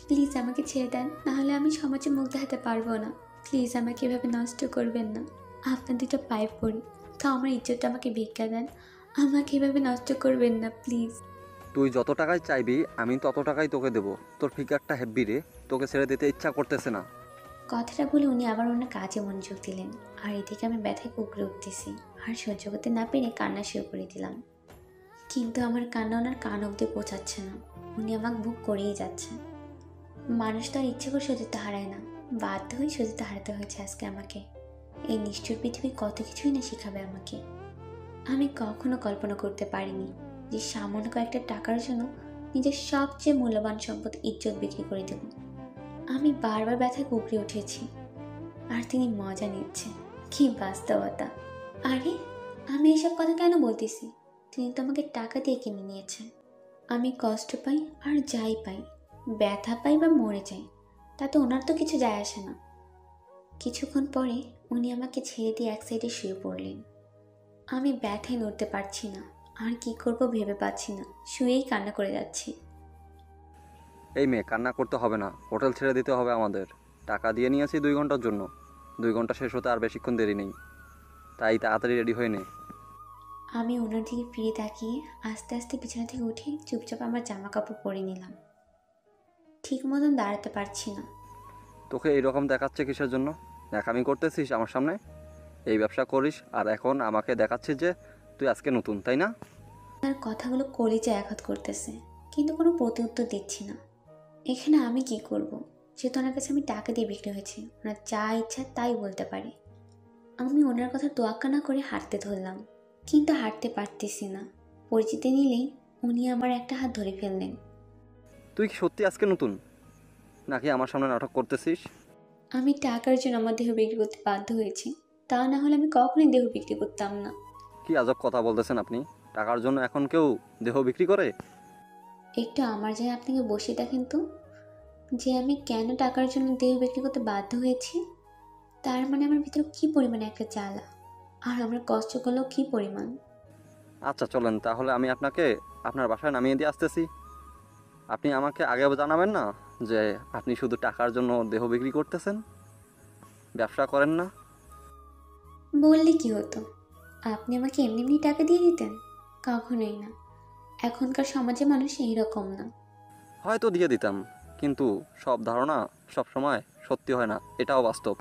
Please আমাকে ছেড়ে দেন, নাহলে আমি সমাজে মুখ দেখাতে পারবো না। প্লিজ আমাকে এভাবে নষ্ট করবেন না। আপনার দুটো পায়ে পড়ি, তো আমার ইজ্জতটা আমাকে ভিক্ষা দেন। আমাকে এভাবে নষ্ট করবেন না প্লিজ। তুই যত টাকায় চাইবি আমি তত টাকাই তোকে দেবো। তোর ফিগারটা হেব্বি রে, তোকে ছেড়ে দিতে ইচ্ছা করতেছে না। কথাটা বলে উনি আবার ওনার কাজে মনোযোগ দিলেন, আর এদিকে আমি ব্যথায় কুঁকড়ে উঠতেছি, আর সহ্য করতে না পেরে কান্না শুরু করে দিলাম। কিন্তু আমার কান্না ওনার কান অব্দি পৌঁছাচ্ছে না। উনি আমাকে বুক করেই যাচ্ছে। মানুষ তো আর ইচ্ছে করে সতীত্ব হারায় না, বাধ্য হয়ে সতীত্ব হারাতে হয়েছে আজকে আমাকে। এই নিষ্ঠুর পৃথিবী কত কিছুই না শেখাবে আমাকে। আমি কখনো কল্পনা করতে পারিনি যে সামান্য কয়েকটা টাকার জন্য নিজের সবচেয়ে মূল্যবান সম্পদ ইজ্জত বিক্রি করে দেব। আমি বারবার ব্যথায় কুঁকড়ে উঠেছি, আর তিনি মজা নিচ্ছে। কি বাস্তবতা! আরে, আমি এসব কথা কেন বলতেছি? তিনি তো আমাকে টাকা দিয়ে কিনে নিয়েছেন। আমি কষ্ট পাই আর যাই পাই, ব্যথা পাই বা মরে যাই, তাতে ওনার তো কিছু যায় আসে না। কিছুক্ষণ পরে উনি আমাকে ছেড়ে দিয়ে এক সাইডে শুয়ে পড়লেন। আমি ব্যথায় নড়তে পারছি না, আর কি করব ভেবে পাচ্ছি না, শুয়েই কান্না করে যাচ্ছি। এই মেয়ে, কান্না করতে হবে না, হোটেল ছেড়ে দিতে হবে আমাদের। টাকা দিয়ে নিয়েছি 2 ঘন্টার জন্য, 2 ঘন্টা শেষ হতে আর বেশিক্ষণ দেরি নেই, তাই তাড়াতাড়ি রেডি হয়ে নে। আমি ওনার দিকে ফিরে তাকিয়ে আস্তে আস্তে বিছানা থেকে উঠে চুপচাপ আমার জামা কাপড় পরে নিলাম। ঠিক মতন দাঁড়াতে পারছি না। তোকে এইরকম দেখাচ্ছে কিসের জন্য? ন্যাকামি করতেছিস আমার সামনে? এই ব্যবসা করিস আর এখন আমাকে দেখাচ্ছিস যে তুই আজকে নতুন, তাই না? তার কথাগুলো কলিজায় আঘাত করতেছে, কিন্তু কোনো প্রত্যুত্তর দিচ্ছি না। এখানে আমি কি করব? যেহেতু ওনার কাছে আমি টাকা দিয়ে বিক্রি হয়েছি, ওনার যা ইচ্ছা তাই বলতে পারে। আমি ওনার কথা তোয়াক্কা না করে হাঁটতে ধরলাম, কিন্তু হাঁটতে পারতেছি না। পরিচিতি নিলেই উনি আমার একটা হাত ধরে ফেললেন। তুই কি সত্যি আজকে নতুন, নাকি আমার সামনে নাটক করতেছিস? আমি টাকার জন্য আমার দেহ বিক্রি করতে বাধ্য হয়েছি, তা না হলে আমি কখনোই দেহ বিক্রি করতাম না। কি আজব কথা বলতেছেন আপনি? টাকার জন্য এখন কেউ দেহ বিক্রি করে? একটু আমার যায় আপনাকে বসে দেখেন তো, যে আমি কেন টাকার জন্য দেহ বিক্রি করতে বাধ্য হয়েছি। তার মানে আমার ভিতরে কি পরিমাণে একটা জ্বালা, আর আমার কষ্টগুলো কি পরিমাণ। আচ্ছা চলেন তাহলে আমি আপনাকে আপনার বাসায় নামিয়ে দিয়ে আসতেছি। আপনি আমাকে আগে জানাবেন না যে আপনি শুধু টাকার জন্য দেহ বিক্রি করতেছেন, ব্যবসা করেন না? বললে কি হতো? আপনি আমাকে এমনি এমনি টাকা দিয়ে দিতেন? কখনোই না। এখনকার সমাজে মানুষ এইরকম না। হয়তো দিয়ে দিতাম, কিন্তু সব ধারণা সব সময় সত্যি হয় না, এটাও বাস্তব।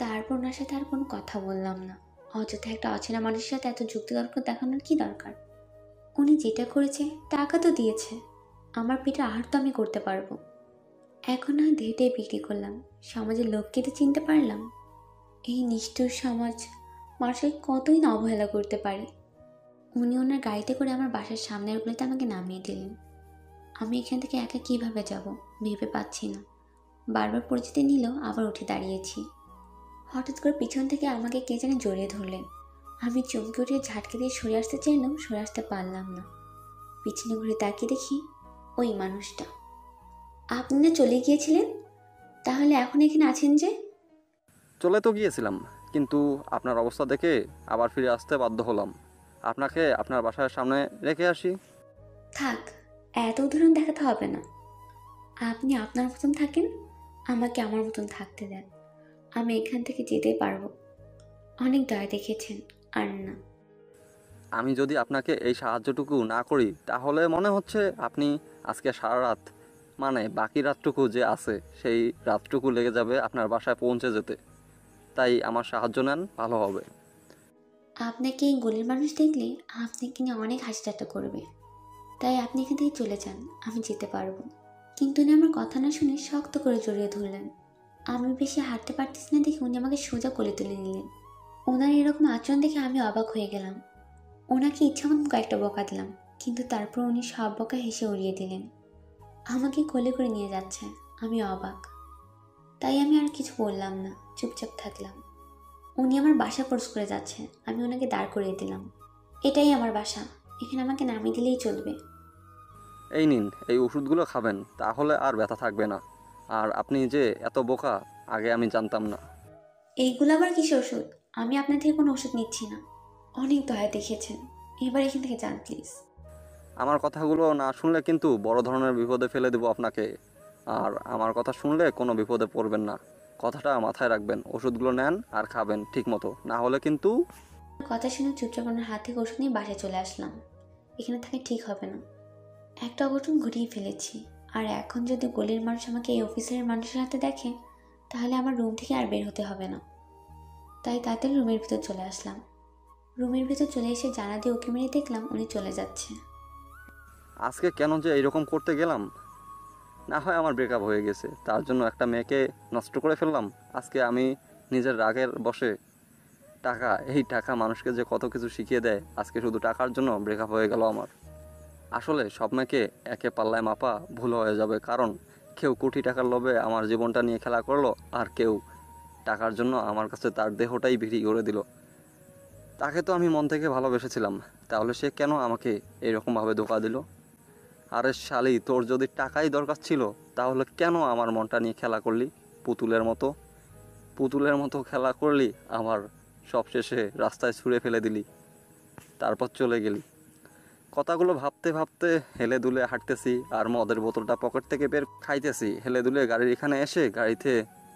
তারপর ওনার সাথে আর কোনো কথা বললাম না। অযথা একটা অচেনা মানুষের সাথে এত যুক্তিতর্ক দেখানোর কি দরকার? উনি যেটা করেছে, টাকা তো দিয়েছে, আমার পেটে আহার তো আমি করতে পারবো। এখন না দেহটাই বিক্রি করলাম, সমাজের লোককে তো চিনতে পারলাম। এই নিষ্ঠুর সমাজ মানুষকে কতই না অবহেলা করতে পারে। উনি ওনার গাড়িতে করে আমার বাসার সামনের গুলিতে আমাকে নামিয়ে দিলেন। আমি এখান থেকে একা কিভাবে যাব ভেবে পাচ্ছি না। বারবার পরিচিতি নিলেও আবার উঠে দাঁড়িয়েছি। হঠাৎ করে পিছন থেকে আমাকে কে যেন জড়িয়ে ধরলেন। আমি চমকে উঠে ঝাটকে দিয়ে সরে আসতে চাইলাম, সরে আসতে পারলাম না। পিছনে ঘুরে তাকিয়ে দেখি ওই মানুষটা। আপনি না চলে গিয়েছিলেন, তাহলে এখন এখানে আছেন যে? চলে তো গিয়েছিলাম, কিন্তু আপনার অবস্থা দেখে আবার ফিরে আসতে বাধ্য হলাম। আপনাকে আপনার বাসার সামনে রেখে আসি। থাক, এত উদাহরণ দেখাতে হবে না। আপনি আপনার মতন থাকেন, আমাকে আমার মতন থাকতে দেন। আমি এখান থেকে যেতেই পারবো। অনেক দয়া দেখেছেন, আর না। আমি যদি আপনাকে এই সাহায্যটুকু না করি তাহলে মনে হচ্ছে আপনি আজকে সারা রাত, মানে বাকি রাতটুকু যে আছে সেই রাতটুকু লেগে যাবে আপনার বাসায় পৌঁছে যেতে। তাই আমার সাহায্য নেন, ভালো হবে। আপনাকে এই গলির মানুষ দেখলে আপনাকে নিয়ে অনেক হাসি ঠাট্টা করবে, তাই আপনি এখান থেকে চলে যান, আমি যেতে পারবো। কিন্তু উনি আমার কথা না শুনে শক্ত করে জড়িয়ে ধরলেন। আমি বেশি হাঁটতে পারতেছি না দেখে উনি আমাকে সোজা কোলে তুলে নিলেন। ওনার এরকম আচরণ দেখে আমি অবাক হয়ে গেলাম। ওনাকে ইচ্ছা মতন কয়েকটা বকা দিলাম, কিন্তু তারপর উনি সব বকা হেসে উড়িয়ে দিলেন। আমাকে কোলে করে নিয়ে যাচ্ছে, আমি অবাক। তাই আমি আর কিছু বললাম না, চুপচাপ থাকলাম। উনি আমার বাসা কোর্স করে যাচ্ছে, আমি ওনাকে দাঁড় করিয়ে দিলাম। এটাই আমার বাসা, এখানে আমাকে নামিয়ে দিলেই চলবে। এই নিন, এই ওষুধগুলো খাবেন, তাহলে আর ব্যথা থাকবে না। আর আপনি যে এত বোকা, আগে আমি জানতাম না। এইগুলো আবার কিসের ওষুধ? আমি আপনার থেকে কোনো ওষুধ নিচ্ছি না। অনেক দয়া দেখিয়েছেন, এবার এখান থেকে যান প্লিজ। আমার কথাগুলো না শুনলে কিন্তু বড় ধরনের বিপদে ফেলে দেবো আপনাকে। আর আমার কথা শুনলে কোনো বিপদে পড়বেন না। কথাটা মাথায় রাখবেন, ওষুধগুলো নেন আর খাবেন ঠিক মতো, না হলে কিন্তু। কথা শুনে চুপচাপ ওনার হাত থেকে ওষুধ নিয়ে বাসায় চলে আসলাম। এখানে থাকা ঠিক হবে না, একটা অঘটন ঘটিয়ে ফেলেছি। আর এখন যদি গলির মানুষ আমাকে এই অফিসের মানুষের হাতে দেখে, তাহলে আমার রুম থেকে আর বের হতে হবে না। তাই তাড়াতাড়ি রুমের ভিতর চলে আসলাম। রুমের ভিতর চলে এসে জানা দিয়ে ওকে মেরে দেখলাম উনি চলে যাচ্ছে। আজকে কেন যে এইরকম করতে গেলাম, না হয় আমার ব্রেকআপ হয়ে গেছে, তার জন্য একটা মেয়েকে নষ্ট করে ফেললাম। আজকে আমি নিজের রাগের বশে এই টাকা মানুষকে যে কত কিছু শিখিয়ে দেয়, আজকে শুধু টাকার জন্য ব্রেকআপ হয়ে গেল আমার। আসলে সব মেয়েকে একে পাল্লায় মাপা ভুল হয়ে যাবে, কারণ কেউ কোটি টাকার লোভে আমার জীবনটা নিয়ে খেলা করলো, আর কেউ টাকার জন্য আমার কাছে তার দেহটাই বিক্রি করে দিল। তাকে তো আমি মন থেকে ভালোবেসেছিলাম, তাহলে সে কেন আমাকে এরকমভাবে ধোঁকা দিল? আরে শালি, তোর যদি টাকাই দরকার ছিল তাহলে কেন আমার মনটা নিয়ে খেলা করলি? পুতুলের মতো খেলা করলি, আমার সব শেষে রাস্তায় ছুঁড়ে ফেলে দিলি, তারপর চলে গেলি। কথাগুলো ভাবতে ভাবতে হেলে দুলে হাঁটতেছি, আর মদের বোতলটা পকেট থেকে বের খাইতেছি। হেলে দুলে গাড়ির এখানে এসে গাড়িতে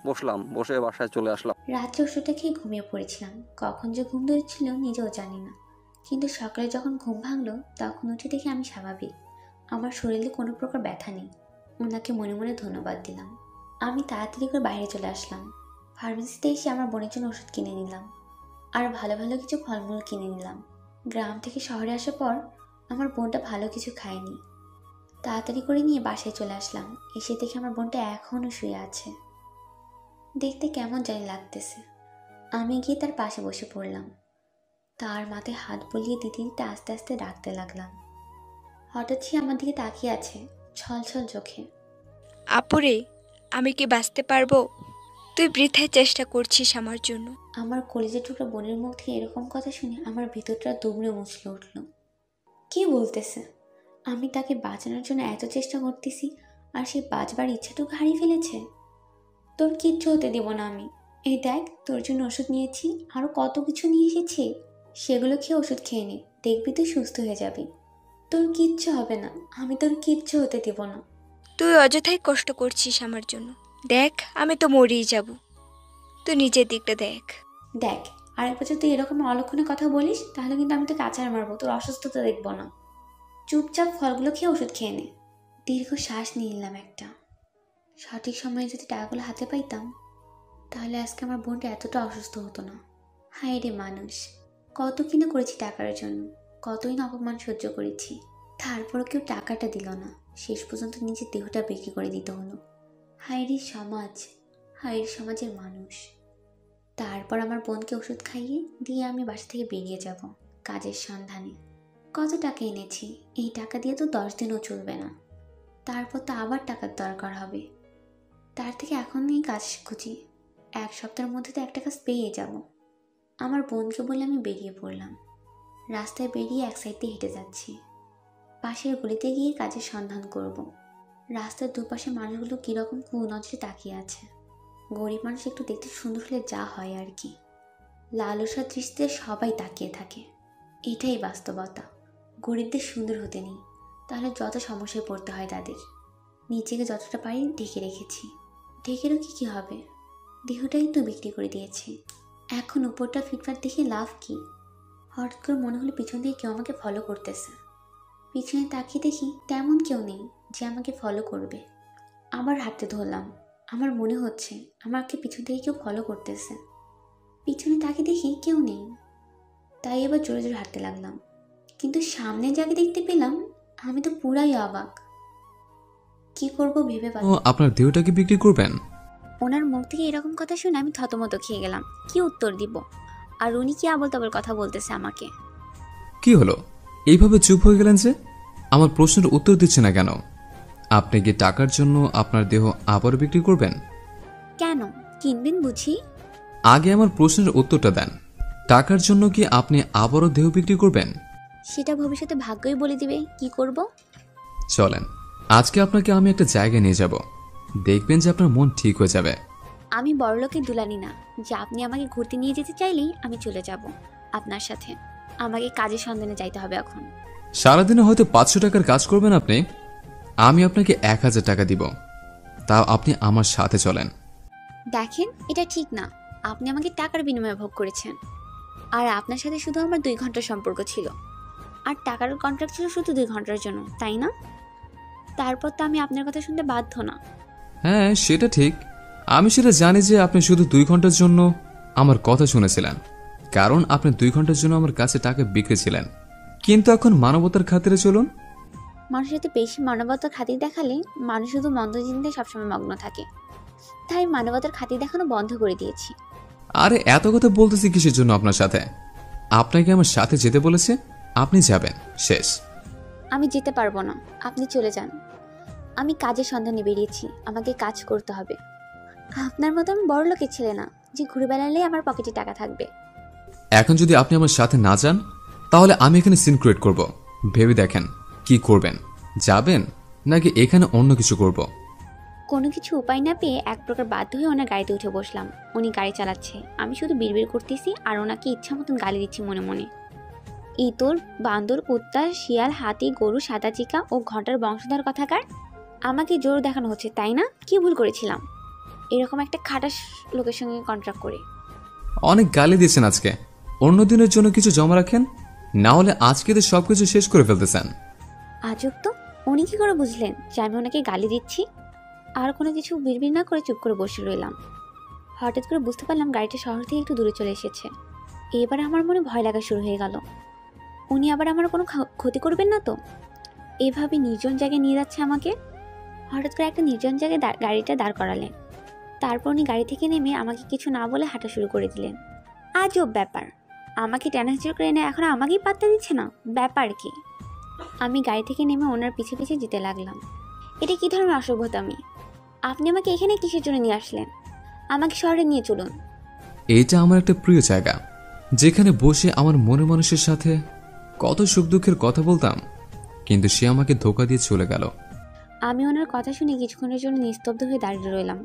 বসলাম, বসে বাসায় চলে আসলাম। রাত্রে ওষুধটা খেয়ে ঘুমিয়ে পড়েছিলাম। কখন যে ঘুম ধরেছিল নিজেও জানি না, কিন্তু সকালে যখন ঘুম ভাঙলো তখন উঠে দেখি আমি স্বাভাবিক। আমার শরীরে কোনো প্রকার ব্যথা নেই। ওনাকে মনে মনে ধন্যবাদ দিলাম। আমি তাড়াতাড়ি করে বাইরে চলে আসলাম। ফার্মেসিতে এসে আমার বোনের জন্য ওষুধ কিনে নিলাম, আর ভালো ভালো কিছু ফলমূল কিনে নিলাম। গ্রাম থেকে শহরে আসার পর আমার বোনটা ভালো কিছু খায়নি। তাড়াতাড়ি করে নিয়ে বাসায় চলে আসলাম। এসে দেখি আমার বোনটা এখনও শুয়ে আছে। দেখতে কেমন জানি লাগতেছে। আমি গিয়ে তার পাশে বসে পড়লাম। তার মাথায় হাত বুলিয়ে দিতে দিতে আস্তে আস্তে ডাকতে লাগলাম। হঠাৎ সে আমার দিকে তাকিয়ে আছে ছল ছল চোখে। আপুরে, আমি কি বাঁচতে পারবো? তুই বৃথায় চেষ্টা করছিস আমার জন্য। আমার কলেজের টুকরা বোনের মুখ থেকে এরকম কথা শুনে আমার ভিতরটা দুমড়ে মুচড়ে উঠল। কি বলতেছে? আমি তাকে বাঁচানোর জন্য এত চেষ্টা করতেছি, আর সে বাঁচবার ইচ্ছাটুকু হারিয়ে ফেলেছে। তোর কিচ্ছু হতে দেব না আমি। এই দেখ, তোর জন্য ওষুধ নিয়েছি, আরও কত কিছু নিয়ে এসেছি। সেগুলো খেয়ে ওষুধ খেয়ে নে, দেখবি তুই সুস্থ হয়ে যাবি। তোর কিচ্ছু হবে না, আমি তোর কিচ্ছু হতে দেব না। তুই অযথাই কষ্ট করছিস আমার জন্য। দেখ, আমি তো মরেই যাব। তুই নিজের দিকটা দেখ। দেখ, আরেক বছর তুই এরকম অলক্ষণে কথা বলিস, তাহলে কিন্তু আমি তোকে আছাড় মারবো, তোর অসুস্থতা দেখবো না। চুপচাপ ফলগুলো খেয়ে ওষুধ খেয়ে নে। দীর্ঘ শ্বাস নিয়ে নিলাম একটা। সঠিক সময়ে যদি টাকাগুলো হাতে পাইতাম, তাহলে আজকে আমার বোনটা এতটা অসুস্থ হতো না। হায় রে মানুষ, কত কিনা করেছি টাকার জন্য, কতই না অপমান সহ্য করেছি। তারপরও কেউ টাকাটা দিল না, শেষ পর্যন্ত নিজের দেহটা বিক্রি করে দিতে হলো। হায় রে সমাজ, হায় রে সমাজের মানুষ। তারপর আমার বোনকে ওষুধ খাইয়ে দিয়ে আমি বাসা থেকে বেরিয়ে যাব কাজের সন্ধানে। কত টাকা এনেছি, এই টাকা দিয়ে তো 10 দিনও চলবে না। তারপর তো আবার টাকার দরকার হবে। তার থেকে এখনই কাজ খুঁজি, 1 সপ্তাহের মধ্যে তো একটা কাজ পেয়ে যাব। আমার বোনকে বলে আমি বেরিয়ে পড়লাম। রাস্তায় বেরিয়ে এক সাইড দিয়ে হেঁটে যাচ্ছি। পাশের গলিতে গিয়ে কাজের সন্ধান করব। রাস্তার দুপাশে মানুষগুলো কীরকম কুনজরে তাকিয়ে আছে। গরিব মানুষ একটু দেখতে সুন্দর হলে যা হয় আর কি, লালসার দৃষ্টিতে সবাই তাকিয়ে থাকে। এটাই বাস্তবতা। গরিবদের সুন্দর হতে নেই, তাহলে যত সমস্যায় পড়তে হয় তাদের। নিজেকে যতটা পারি ঢেকে রেখেছি। ঢেকেরও কি হবে, দেহটাই তো বিক্রি করে দিয়েছি। এখন উপরটা ফিটফাট দেখে লাভ কি? হঠাৎ করে মনে হলো পিছন থেকে কেউ আমাকে ফলো করতেছে। পিছনে তাকিয়ে দেখি তেমন কেউ নেই যে আমাকে ফলো করবে। আবার হাঁটতে ধরলাম। আমার মনে হচ্ছে আমাকে পিছন থেকে কেউ ফলো করতেছে। পিছনে তাকিয়ে দেখি কেউ নেই, তাই এবার জোরে জোরে হাঁটতে লাগলাম। কিন্তু সামনে যাকে দেখতে পেলাম, আমি তো পুরাই অবাক। কি করব ভেবে পাচ্ছি। আপনার দেহটাকে বিক্রি করবেন? ওনার মুখ থেকে এরকম কথা শুনে আমি থতমত খেয়ে গেলাম। কি উত্তর দিব? আর উনি কি আবল তাবল কথা বলতেছে আমাকে। কি হলো, এইভাবে চুপ হয়ে গেলেন যে? আমার প্রশ্নের উত্তর দিচ্ছে না কেন? আপনি কি টাকার জন্য আপনার দেহ আবারও বিক্রি করবেন? কেন, কিনবেন বুঝি? আগে আমার প্রশ্নের উত্তরটা দেন। টাকার জন্য কি আপনি আবারও দেহ বিক্রি করবেন? সেটা ভবিষ্যতে ভাগ্যই বলে দিবে কি করব। চলেন, আজকে আপনাকে আমি একটা জায়গায় নিয়ে যাব, দেখবেন যে আপনার মন ঠিক হয়ে যাবে। আমি বড়লোকের দুলানি না যে আপনি আমাকে ঘুরতে নিয়ে যেতে চাইলেই আমি চলে যাব আপনার সাথে। আমাকে কাজের সন্ধানে যাইতে হবে এখন। সারাদিনে হয়তো 500 টাকার কাজ করবেন আপনি, আমি আপনাকে 1000 টাকা দিব। তাও আপনি আমার সাথে চলেন। দেখেন, এটা ঠিক না। আপনি আমাকে টাকার বিনিময়ে ভোগ করেছেন, আর আপনার সাথে শুধু আমার 2 ঘন্টার সম্পর্ক ছিল, আর টাকার কন্ট্রাক্ট ছিল শুধু 2 ঘন্টার জন্য, তাই না? তারপর তো আমি আপনার কথা শুনতে বাধ্য না। হ্যাঁ, সেটা ঠিক। আমি সেটা জানি যে আপনি শুধু 2 ঘন্টার জন্য আমার কথা শুনেছিলেন, কারণ আপনি 2 ঘন্টার জন্য আমার কাছে টাকা বিক্রেছিলেন। কিন্তু এখন মানবতার খাতিরে চলুন। মানুষের তো বেশি মানবতার খাতির দেখালে মানুষ শুধু মন্দ চিন্তায় সবসময় মগ্ন থাকে, তাই মানবতার খাতির দেখানো বন্ধ করে দিয়েছি। আরে এত কথা বলতেছি কিসের জন্য আপনার সাথে? আপনাকে আমার সাথে যেতে বলেছে, আপনি যাবেন, শেষ। আমি যেতে পারবো না, আপনি চলে যান। আমি কাজের সন্ধানে বেরিয়েছি, আমাকে কাজ করতে হবে। আপনার মতো আমি বড় লোকের ছেলে না যে ঘুরে বেড়ালেই আমার পকেটে টাকা থাকবে। এখন যদি আপনি আমার সাথে না যান, তাহলে আমি এখানে সিন ক্রিয়েট করব। ভেবে দেখেন কি করবেন, যাবেন নাকি এখানে অন্য কিছু করব। কোনো কিছু উপায় না পেয়ে এক প্রকার বাধ্য হয়ে ওনার গাড়িতে উঠে বসলাম। উনি গাড়ি চালাচ্ছে, আমি শুধু বিড়বিড় করতেছি আর ওনাকে ইচ্ছা মতন গালি দিচ্ছি মনে মনে। ইতর, বান্দর, কুত্তা, শিয়াল, হাতি, গরু, সাদা চিকা ও ঘটার বংশধর কথাকার, আমাকে জোর দেখানো হচ্ছে, তাই না? কি ভুল করেছিলাম এরকম একটা খাটাস লোকের সঙ্গে কন্ট্রাক্ট করে? অনেক গালি দিয়েছেন আজকে, অন্য দিনের জন্য কিছু জমা রাখেন, না হলে আজকে তো সবকিছু শেষ করে ফেলতেছেন। আজব তো, উনি কি করে বুঝলেন যে আমি ওনাকে গালি দিচ্ছি? আর কোনো কিছু বিড়বিড় না করে চুপ করে বসে রইলাম। হঠাৎ করে বুঝতে পারলাম গাড়িটা শহর থেকে একটু দূরে চলে এসেছে। এবার আমার মনে ভয় লাগা শুরু হয়ে গেল, উনি আবার আমার কোনো ক্ষতি করবেন না তো? এভাবে নির্জন জায়গায় নিয়ে যাচ্ছে আমাকে। হঠাৎ করে একটা নির্জন জায়গায় গাড়িটা দাঁড় করালেন। তারপর উনি গাড়ি থেকে নেমে আমাকে কিছু না বলে হাঁটা শুরু করে দিলেন। আজব ব্যাপার, আমাকে টেনাচুর করে এনে এখন আমাকেই পাত্তা দিচ্ছে না, ব্যাপার কি? আমি গাড়ি থেকে নেমে ওনার পিছে পিছে যেতে লাগলাম। এটা কি ধরনের অসভ্যতামি? আপনি আমাকে এখানে কিসের জন্য নিয়ে আসলেন? আমাকে শহরে নিয়ে চলুন। এইটা আমার একটা প্রিয় জায়গা, যেখানে বসে আমার মনের মানুষের সাথে কত সুখ দুঃখের কথা বলতাম, কিন্তু সে আমাকে ধোকা দিয়ে চলে গেল। আমি ওনার কথা শুনে কিছুক্ষণের জন্য নিস্তব্ধ হয়ে দাঁড়িয়ে রইলাম।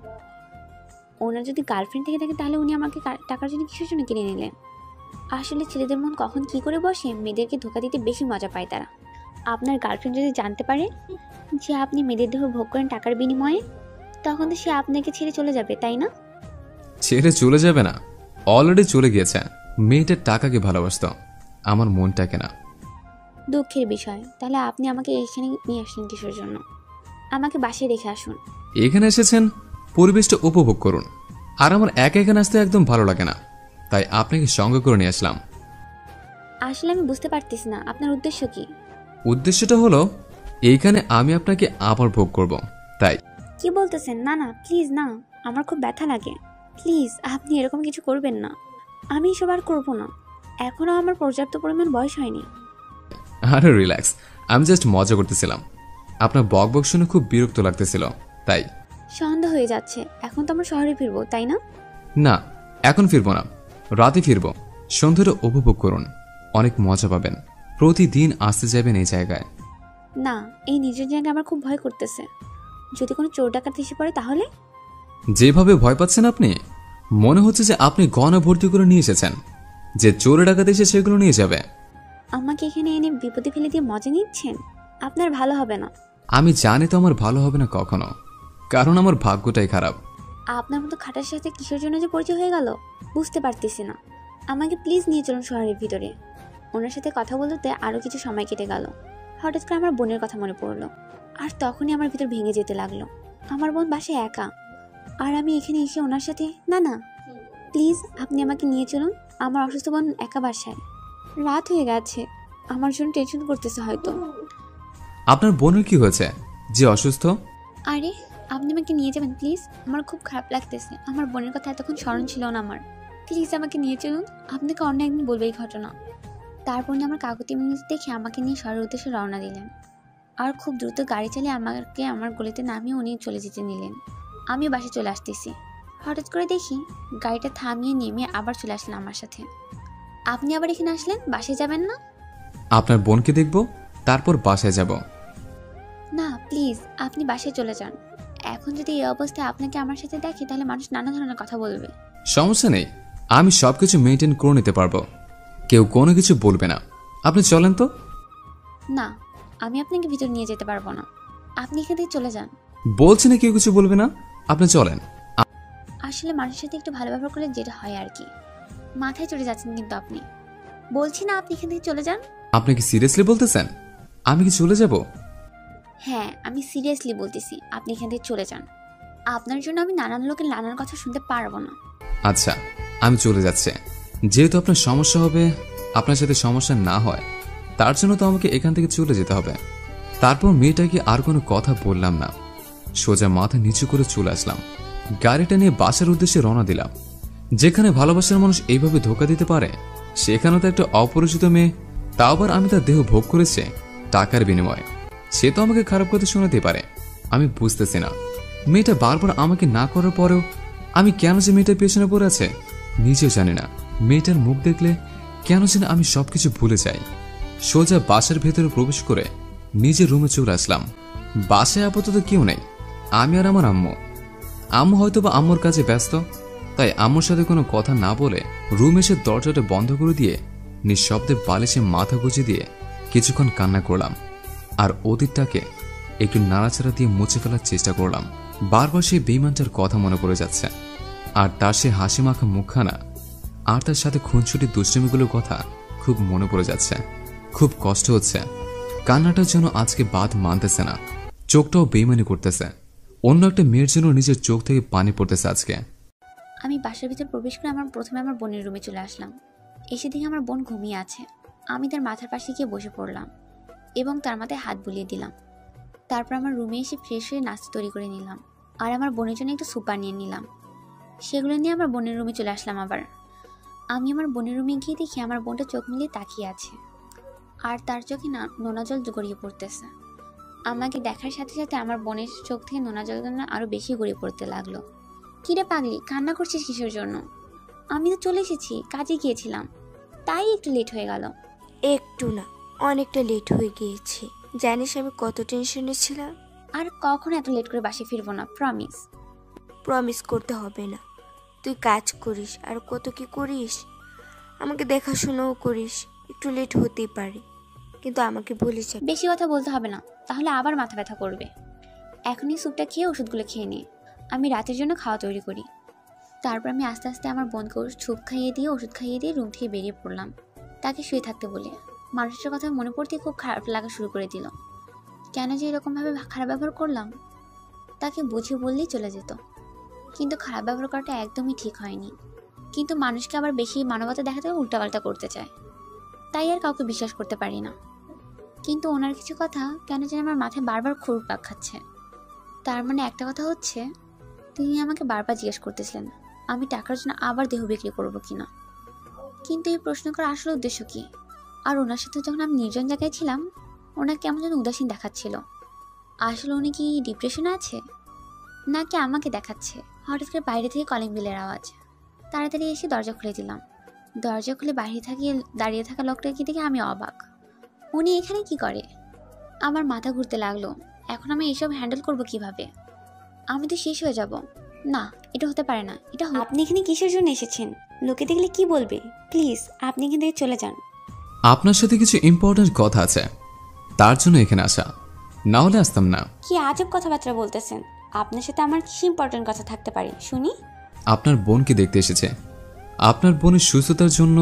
ওনার যদি গার্লফ্রেন্ড থেকে থাকে তাহলে উনি আমাকে টাকার জন্য কিসের জন্য কিনে নিলেন? আসলে ছেলেদের মন কখন কি করে বসে, মেয়েদেরকে ধোকা দিতে বেশি মজা পায় তারা। আপনার গার্লফ্রেন্ড যদি জানতে পারে যে আপনি মেয়েদের দেহ ভোগ করেন টাকার বিনিময়ে, তখন তো সে আপনাকে ছেড়ে চলে যাবে, তাই না? ছেড়ে চলে যাবে না, অলরেডি চলে গিয়েছে। মেয়েটার টাকাকে ভালোবাসত, আমার মনটাকে না। দুঃখের বিষয়। তাহলে আপনি আমাকে এইখানে নিয়ে আসলেন কিসের জন্য? আমাকে বাসায় রেখে আসুন। এখানে এসেছেন পরিবেশটা উপভোগ করুন, আর আমার একা এখানে আসতে একদম ভালো লাগে না, তাই আপনাকে সঙ্গে করে নিয়ে আসলাম। আসলে আমি বুঝতে পারতেছি না আপনার উদ্দেশ্য কি? উদ্দেশ্যটা হলো এইখানে আমি আপনাকে আবার ভোগ করব, তাই। কি বলতেছেন? না না, প্লিজ না, আমার খুব ব্যথা লাগে। প্লিজ আপনি এরকম কিছু করবেন না, আমি এসব আর করবো না। এখনো আমার পর্যাপ্ত পরিমাণ বয়স হয়নি। আরে রিল্যাক্স, আমি জাস্ট মজা করতেছিলাম। আপনার বক বক শুনে খুব বিরক্ত লাগতেছিল, তাই। সন্ধ্যা হয়ে যাচ্ছে, এখন তো আমরা শহরে ফিরবো, তাই না? না, এখন ফিরবো না, রাতে ফিরবো। সন্ধ্যাটা উপভোগ করুন, অনেক মজা পাবেন। প্রতিদিন আসতে যাবেন এই জায়গায়। না, এই নিজের জায়গায় আমার খুব ভয় করতেছে। যদি কোনো চোর ডাকাত এসে পড়ে তাহলে? যেভাবে ভয় পাচ্ছেন আপনি, মনে হচ্ছে যে আপনি গয়না ভর্তি করে নিয়ে এসেছেন, যে চোরে ডাকাত এসে সেগুলো নিয়ে যাবে। আমাকে এখানে এনে বিপদে ফেলে দিয়ে মজা নিচ্ছেন? আপনার ভালো হবে না। আমি জানি তো আমার ভালো হবে না কখনো, কারণ আমার ভাগ্যটাই খারাপ। আপনার মতো খাটার সাথে কিসের জন্য যে পরিচয় হয়ে গেল বুঝতে পারতেছি না। আমাকে প্লিজ নিয়ে চলুন শহরের ভিতরে। ওনার সাথে কথা বলতে আরও কিছু সময় কেটে গেল। হঠাৎ করে আমার বোনের কথা মনে পড়লো, আর তখনই আমার ভিতর ভেঙে যেতে লাগলো। আমার বোন বাসায় একা, আর আমি এখানে এসে ওনার সাথে। না না, প্লিজ আপনি আমাকে নিয়ে চলুন। আমার অসুস্থ বোন একা বাসায়, রাত হয়ে গেছে, আমার জন্য টেনশন করতেছে হয়তো। আপনার বোনের কি হয়েছে যে অসুস্থ? আরে আপনি আমাকে নিয়ে যাবেন প্লিজ, আমার খুব খারাপ লাগতেছে। আমার বোনের কথা এতক্ষণ স্মরণ ছিল না আমার। প্লিজ আমাকে নিয়ে চলুন, আপনাকে অন্য একদিন বলবে এই ঘটনা। তারপর উনি আমার কাকুতি মিনতি দেখে আমাকে নিয়ে শহরের উদ্দেশ্যে রওনা দিলেন, আর খুব দ্রুত গাড়ি চালিয়ে আমাকে আমার গলিতে নামিয়ে উনি চলে যেতে নিলেন। আমি বাসে চলে আসতেছি, হঠাৎ করে দেখি গাড়িটা থামিয়ে নেমে আবার চলে আসলেন আমার সাথে। আপনি আবার এখানে আসলেন, বাসায় যাবেন না? আপনার বোনকে দেখব, তারপর বাসায় যাব। না প্লিজ, আপনি বাসায় চলে যান। এখন যদি এই অবস্থায় আপনাকে আমার সাথে দেখে তাহলে মানুষ নানা ধরনের কথা বলবে। সমস্যা নেই, আমি সবকিছু মেনটেন করে নিতে পারবো, কেউ কোনো কিছু বলবে না। আপনি চলেন তো। না, আমি আপনাকে ভিতর নিয়ে যেতে পারবো না, আপনি এখান থেকে চলে যান। বলছি না কেউ কিছু বলবে না, আপনি চলেন। আসলে মানুষের সাথে একটু ভালো ব্যবহার করলে যেটা হয় আর কি। মাথায় চড়ে যাচ্ছেন কিন্তু আপনি। বলছি না আপনি এখান থেকে চলে যান। আপনি কি সিরিয়াসলি বলতেছেন আমি কি চলে যাব? হ্যাঁ, আমি সিরিয়াসলি বলতেছি আপনি এখান থেকে চলে যান। আপনার জন্য আমি নানান লোকের নানান কথা শুনতে পারবো না। আচ্ছা, আমি চলে যাচ্ছি। যেহেতু আপনার সমস্যা হবে, আপনার সাথে সমস্যা না হয়, তার জন্য তো আমাকে এখান থেকে চলে যেতে হবে। তারপর মেয়েটাকে আর কোনো কথা বললাম না, সোজা মাথা নিচু করে চলে আসলাম। গাড়িটা নিয়ে বাসার উদ্দেশ্যে রওনা দিলাম। যেখানে ভালোবাসার মানুষ এইভাবে ধোকা দিতে পারে, সেখানে তো একটা অপরিচিত মেয়ে, তাও আবার আমি তার দেহ ভোগ করেছে টাকার বিনিময়ে। সে তো আমাকে খারাপ কথা শোনাতে পারে। আমি বুঝতেছি না, মেয়েটা বারবার আমাকে না করার পরেও আমি কেন যে মেয়েটার পেছনে পড়ে আছে নিজেও জানি না। মেয়েটার মুখ দেখলে কেন যেন আমি সবকিছু ভুলে যাই। সোজা বাসার ভেতরে প্রবেশ করে নিজের রুমে চলে আসলাম। বাসায় আপাতত কেউ নেই, আমি আর আমার আম্মু। আম্মু হয়তো বা আম্মুর কাছে ব্যস্ত, তাই আম্মুর সাথে কোনো কথা না বলে রুম এসে দরজাটা বন্ধ করে দিয়ে নিঃশব্দে বালিশে মাথা গুঁজে দিয়ে কিছুক্ষণ কান্না করলাম। আর অতীতটাকে একটু নাড়াচাড়া দিয়ে মুছে ফেলার চেষ্টা করলাম। বারবার সেই বেঈমানটার কথা মনে পড়ে যাচ্ছে, আর তার সে হাসি মাখা মুখখানা, আর তার সাথে খুনছুটি দুষ্টমিগুলোর কথা খুব মনে পড়ে যাচ্ছে। খুব কষ্ট হচ্ছে। কান্নাটার জন্য আজকে বাদ মানতেছে না, চোখটাও বেইমানি করতেছে। অন্য একটা মেয়ের জন্য নিজের চোখ থেকে পানি পড়তেছে আজকে। আমি বাসার ভিতর প্রবেশ করে প্রথমে আমার বোনের রুমে চলে আসলাম। এসে দেখে আমার বোন ঘুমিয়ে আছে। আমি তার মাথার পাশে গিয়ে বসে পড়লাম এবং তার মাথায় হাত বুলিয়ে দিলাম। তারপর আমার রুমে এসে ফ্রেশ হয়ে নাস্তা তৈরি করে নিলাম, আর আমার বোনের জন্য একটু সুপ নিয়ে নিলাম। সেগুলো নিয়ে আমার বোনের রুমে চলে আসলাম। আবার আমি আমার বোনের রুমে গিয়ে দেখি আমার বোনটা চোখ মিলিয়ে তাকিয়ে আছে, আর তার চোখে নোনা জল গড়িয়ে পড়তেছে। আমাকে দেখার সাথে সাথে আমার বোনের চোখ থেকে নোনা জল আরো বেশি গড়িয়ে পড়তে লাগলো। কিরে পাগলি, কান্না করছিস কিসের জন্য? আমি তো চলে এসেছি, কাজে গিয়েছিলাম, তাই একটু লেট হয়ে গেল। একটু না, অনেকটা লেট হয়ে গিয়েছে। জানিস আমি কত টেনশনে ছিলাম। আর কখনো এত লেট করে বাসে ফিরবো না, প্রমিস। প্রমিস করতে হবে না, তুই কাজ করিস আর কত কি করিস, আমাকে দেখাশোনাও করিস। একটু লেট হতেই পারে, কিন্তু আমাকে বলিস না। বেশি কথা বলতে হবে না, তাহলে আবার মাথা ব্যথা করবে। এখনই স্যুপটা খেয়ে ওষুধগুলো খেয়ে নিয়ে আমি রাতের জন্য খাওয়া তৈরি করি। তারপর আমি আস্তে আস্তে আমার বোনকে স্যুপ খাইয়ে দিয়ে ওষুধ খাইয়ে দিয়ে রুম থেকে বেরিয়ে পড়লাম, তাকে শুয়ে থাকতে বলে। মানুষটার কথা মনে পড়তে খুব খারাপ লাগা শুরু করে দিল। কেন যে এরকমভাবে খারাপ ব্যবহার করলাম? তাকে বুঝিয়ে বললেই চলে যেত, কিন্তু খারাপ ব্যবহার করাটা একদমই ঠিক হয়নি। কিন্তু মানুষকে আবার বেশি মানবতা দেখাতে উল্টাপাল্টা করতে চায়, তাই আর কাউকে বিশ্বাস করতে পারি না। কিন্তু ওনার কিছু কথা কেন যেন আমার মাথায় বারবার ঘুরপাক খাচ্ছে। তার মানে একটা কথা হচ্ছে, তিনি আমাকে বারবার জিজ্ঞেস করতেছিলেন আমি টাকার জন্য আবার দেহ বিক্রি করবো কিনা। কিন্তু এই প্রশ্ন করার আসল উদ্দেশ্য কি? আর ওনার সাথে যখন আমি নির্জন জায়গায় ছিলাম, ওনাকে কেমন যেন উদাসীন দেখাচ্ছিল। আসলে উনি কি ডিপ্রেশনে আছে, নাকি আমাকে দেখাচ্ছে? হঠাৎ করে বাইরে থেকে কলিং বেলের আওয়াজ। তাড়াতাড়ি এসে দরজা খুলে দিলাম। দরজা খুলে বাইরে দাঁড়িয়ে থাকা লোকটাকে দেখে আমি অবাক। উনি এখানে কি করে? আমার মাথা ঘুরতে লাগলো। এখন আমি এসব হ্যান্ডেল করব কিভাবে? আমি তো শেষ হয়ে যাব। না, এটা হতে পারে না। আপনি এখানে কিসের জন্য এসেছেন? লোকে দেখলে কি বলবে? প্লিজ আপনি এখান থেকে চলে যান। আপনার সাথে কিছু ইম্পর্টেন্ট কথা আছে, তার জন্য এখানে আসা, না হলে আসতাম না। কি আজব কথাবার্তা বলতেছেন? আপনার সাথে আমার কি ইম্পর্টেন্ট কথা থাকতে পারে শুনি? আপনার বোনকে দেখতে এসেছে। আপনার বোনের সুস্থতার জন্য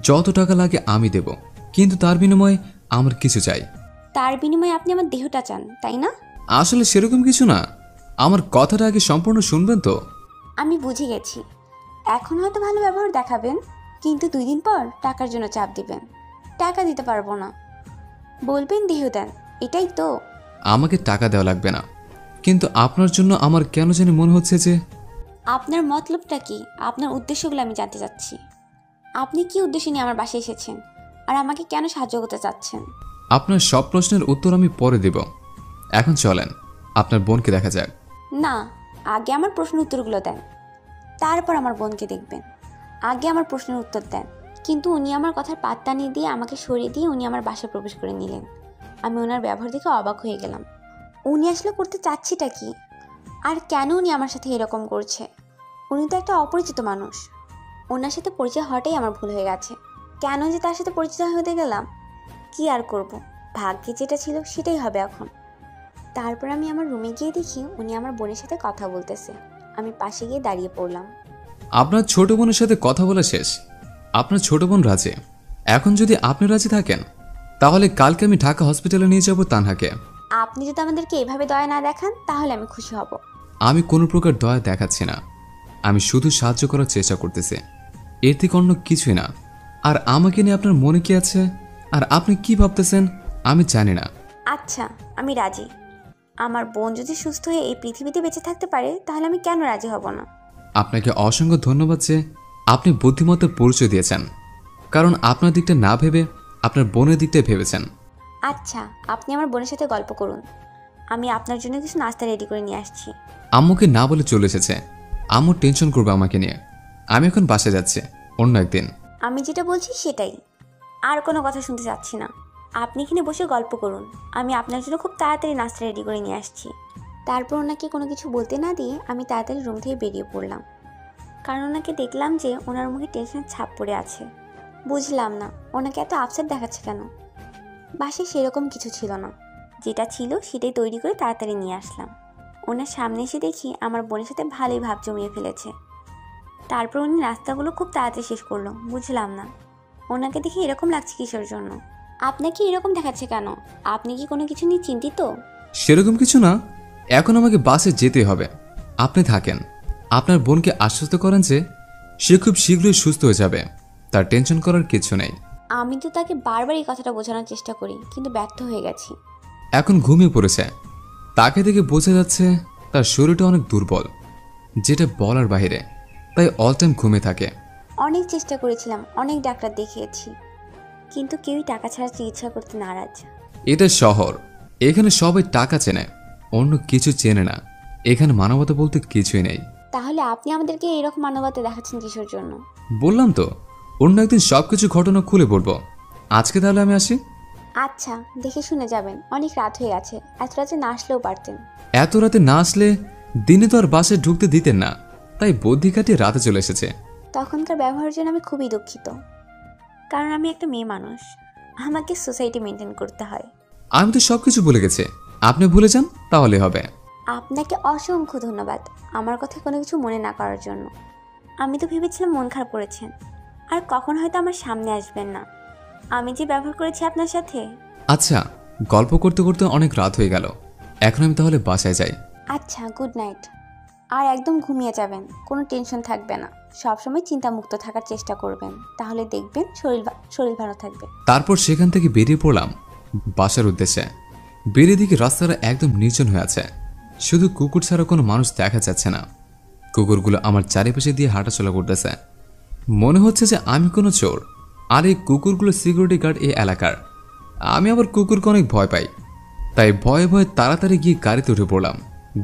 যত টাকা লাগে আমি দেব, কিন্তু তার বিনিময়ে আমার কিছু চাই। তার বিনিময়ে আপনি আমার দেহটা চান, তাই না? আসলে সেরকম কিছু না, আমার কথাটা আগে সম্পূর্ণ শুনবেন তো। আমি বুঝে গেছি। এখন হয়তো ভালো ব্যবহার দেখাবেন, কিন্তু 2 দিন পর টাকার জন্য চাপ দিবেন। টাকা দিতে পারবো না, বলবেন দেহ দেন, এটাই তো। আমাকে টাকা দেওয়া লাগবে না, কিন্তু আপনার জন্য আমার কেন জানি মনে হচ্ছে যে। আপনার মতলবটা কি? আপনার উদ্দেশ্যগুলো আমি জানতে চাচ্ছি। আপনি কি উদ্দেশ্য নিয়ে আমার বাসায় এসেছেন, আর আমাকে কেন সাহায্য করতে চাচ্ছেন? আপনার সব প্রশ্নের উত্তর আমি পরে দেব, এখন চলেন আপনার বোনকে দেখা যাক। না, আগে আমার প্রশ্নের উত্তরগুলো দেন, তারপর আমার বোনকে দেখবেন। আগে আমার প্রশ্নের উত্তর দেন। কিন্তু উনি আমার কথার পাত্তা নিয়ে দিয়ে আমাকে সরিয়ে দিয়ে উনি আমার বাসায় প্রবেশ করে নিলেন। আমি ওনার ব্যবহার দেখে অবাক হয়ে গেলাম। উনি আসলে করতে চাচ্ছিটা কি, আর কেন উনি আমার সাথে এরকম করছে? উনি তো একটা অপরিচিত মানুষ। ওনার সাথে পরিচয় হওয়াটাই আমার ভুল হয়ে গেছে। কেন যে তার সাথে পরিচিত হতে গেলাম? কি আর করব, ভাগ্যে যেটা ছিল সেটাই হবে এখন। তারপর আমি আমার রুমে গিয়ে দেখি উনি আমার বোনের সাথে কথা বলতেছে। আমি পাশে গিয়ে দাঁড়িয়ে পড়লাম। আপনার ছোট বোনের সাথে কথা বলা শেষ। আপনার ছোট বোন রাজি। এখন যদি আপনি রাজি থাকেন তাহলে কালকে আমি ঢাকা হসপিটালে নিয়ে যাব তানহাকে। আপনি যদি আমাদেরকে এভাবে দয়া না দেখান তাহলে আমি খুশি হব। আমি কোনো প্রকার দয়া দেখাচ্ছি না, আমি শুধু সাহায্য করার চেষ্টা করতেছি, এর থেকে অন্য কিছুই না। আর আমাকে নিয়ে আপনার মনে কি আছে আর আপনি কি ভাবতেছেন আমি জানি না। আচ্ছা, আমি রাজি। আমার বোন যদি সুস্থ হয়ে এই পৃথিবীতে বেঁচে থাকতে পারে তাহলে আমি কেন রাজি হব না? আপনাকে অসংখ্য ধন্যবাদ যে আপনি বুদ্ধিমত্তার পরিচয় দিয়েছেন, কারণ আপনার দিকটা না ভেবে আপনার বোনের দিকটাই ভেবেছেন। আচ্ছা, আপনি আমার বোনের সাথে গল্প করুন, আমি আপনার জন্য কিছু নাস্তা রেডি করে নিয়ে আসছি। আম্মুকে না বলে চলে এসেছে। আম্মু টেনশন করবে আমাকে নিয়ে। আমি এখন বাসে যাচ্ছি, অন্য একদিন। আমি যেটা বলছি সেটাই, আর কোনো কথা শুনতে চাচ্ছি না। আপনি এখানে বসে গল্প করুন, আমি আপনার জন্য খুব তাড়াতাড়ি নাস্তা রেডি করে নিয়ে আসছি। তারপর ওনাকে কোনো কিছু বলতে না দিয়ে আমি তাড়াতাড়ি রুম থেকে বেরিয়ে পড়লাম, কারণ ওনাকে দেখলাম যে ওনার মুখে টেনশনের ছাপ পড়ে আছে। বুঝলাম না ওনাকে এত আপসেট দেখাচ্ছে কেন। বাসায় সেরকম কিছু ছিল না, যেটা ছিল সেটাই তৈরি করে তাড়াতাড়ি নিয়ে আসলাম। ওনার সামনে এসে দেখি আমার বোনের সাথে ভালোই ভাব জমিয়ে ফেলেছে। তারপর উনি নাস্তাগুলো খুব তাড়াতাড়ি শেষ করলো। বুঝলাম না ওনাকে দেখে এরকম লাগছে কিসের জন্য। আপনাকে এরকম দেখাচ্ছে কেন? আপনি কি কোনো কিছু নিয়ে চিন্তিত? সেরকম কিছু না, এখন আমাকে বাসে যেতে হবে। আপনি থাকেন, আপনার বোনকে আশ্বস্ত করেন যে সে খুব শীঘ্রই সুস্থ হয়ে যাবে, তার টেনশন করার কিছু নেই। আমি তো তাকে বারবার এই কথাটা বোঝানোর চেষ্টা করি, কিন্তু ব্যর্থ হয়ে গেছি। এখন ঘুমিয়ে পড়েছে, তাকে দেখে বোঝা যাচ্ছে তার শরীরটা অনেক দুর্বল, যেটা বলার বাইরে, তাই অল টাইম ঘুমিয়ে থাকে। অনেক চেষ্টা করেছিলাম, অনেক ডাক্তার দেখিয়েছি, কিন্তু কেউই টাকা ছাড়া চিকিৎসা করতে নারাজ। এটা শহর, এখানে সবাই টাকা চেনে, অন্য কিছু চেনে না। এখানে মানবতা বলতে কিছুই নেই। তাহলে আপনি আমাদেরকে এরকম মানবতা দেখাচ্ছেন কিসের জন্য? বললাম তো, অন্য একদিন সবকিছু ঘটনা খুলে বলবো। আজকে তাহলে আমি আসি। আচ্ছা, দেখে শুনে যাবেন, অনেক রাত হয়ে গেছে, এত রাতে না আসলেও পারতেন। এত রাতে না আসলে দিনে তো আর বাসায় ঢুকতে দিতেন না, তাই বুদ্ধি কাটিয়ে রাতে চলে এসেছে। তখনকার ব্যবহারের জন্য আমি খুবই দুঃখিত, কারণ আমি একটা মেয়ে মানুষ, আমাকে সোসাইটি মেনটেন করতে হয়। আমি তো সবকিছু ভুলে গেছি, আপনি ভুলে যান তাহলে হবে। আপনাকে অসংখ্য ধন্যবাদ আমার কথা কোনো কিছু মনে না করার জন্য। আমি তো ভেবেছিলাম মন খারাপ করেছেন, আর কখন হয়তো আমার সামনে আসবেন না। আমি যে ব্যবহার করেছি আপনার সাথে। আচ্ছা, গল্প করতে করতে অনেক রাত হয়ে গেল, এখন আমি তাহলে বাসায় যাই। আচ্ছা, গুড নাইট। আর একদম ঘুমিয়ে যাবেন, কোনো টেনশন থাকবে না, সবসময় চিন্তামুক্ত থাকার চেষ্টা করবেন, তাহলে দেখবেন শরীর ভালো থাকবে। তারপর সেখান থেকে বেরিয়ে পড়লাম বাসার উদ্দেশ্যে। বেরিয়ে দিকে রাস্তাটা একদম নির্জন হয়ে আছে, শুধু কুকুর ছাড়া কোনো মানুষ দেখা যাচ্ছে না। কুকুরগুলো আমার চারিপাশে দিয়ে হাঁটাচলা করতেছে, মনে হচ্ছে যে আমি কোনো চোর, আর এই কুকুরগুলো সিকিউরিটি গার্ড এই এলাকার। আমি আবার কুকুরকে অনেক ভয় পাই, তাই ভয়ে ভয়ে তাড়াতাড়ি গিয়ে গাড়িতে উঠে পড়লাম।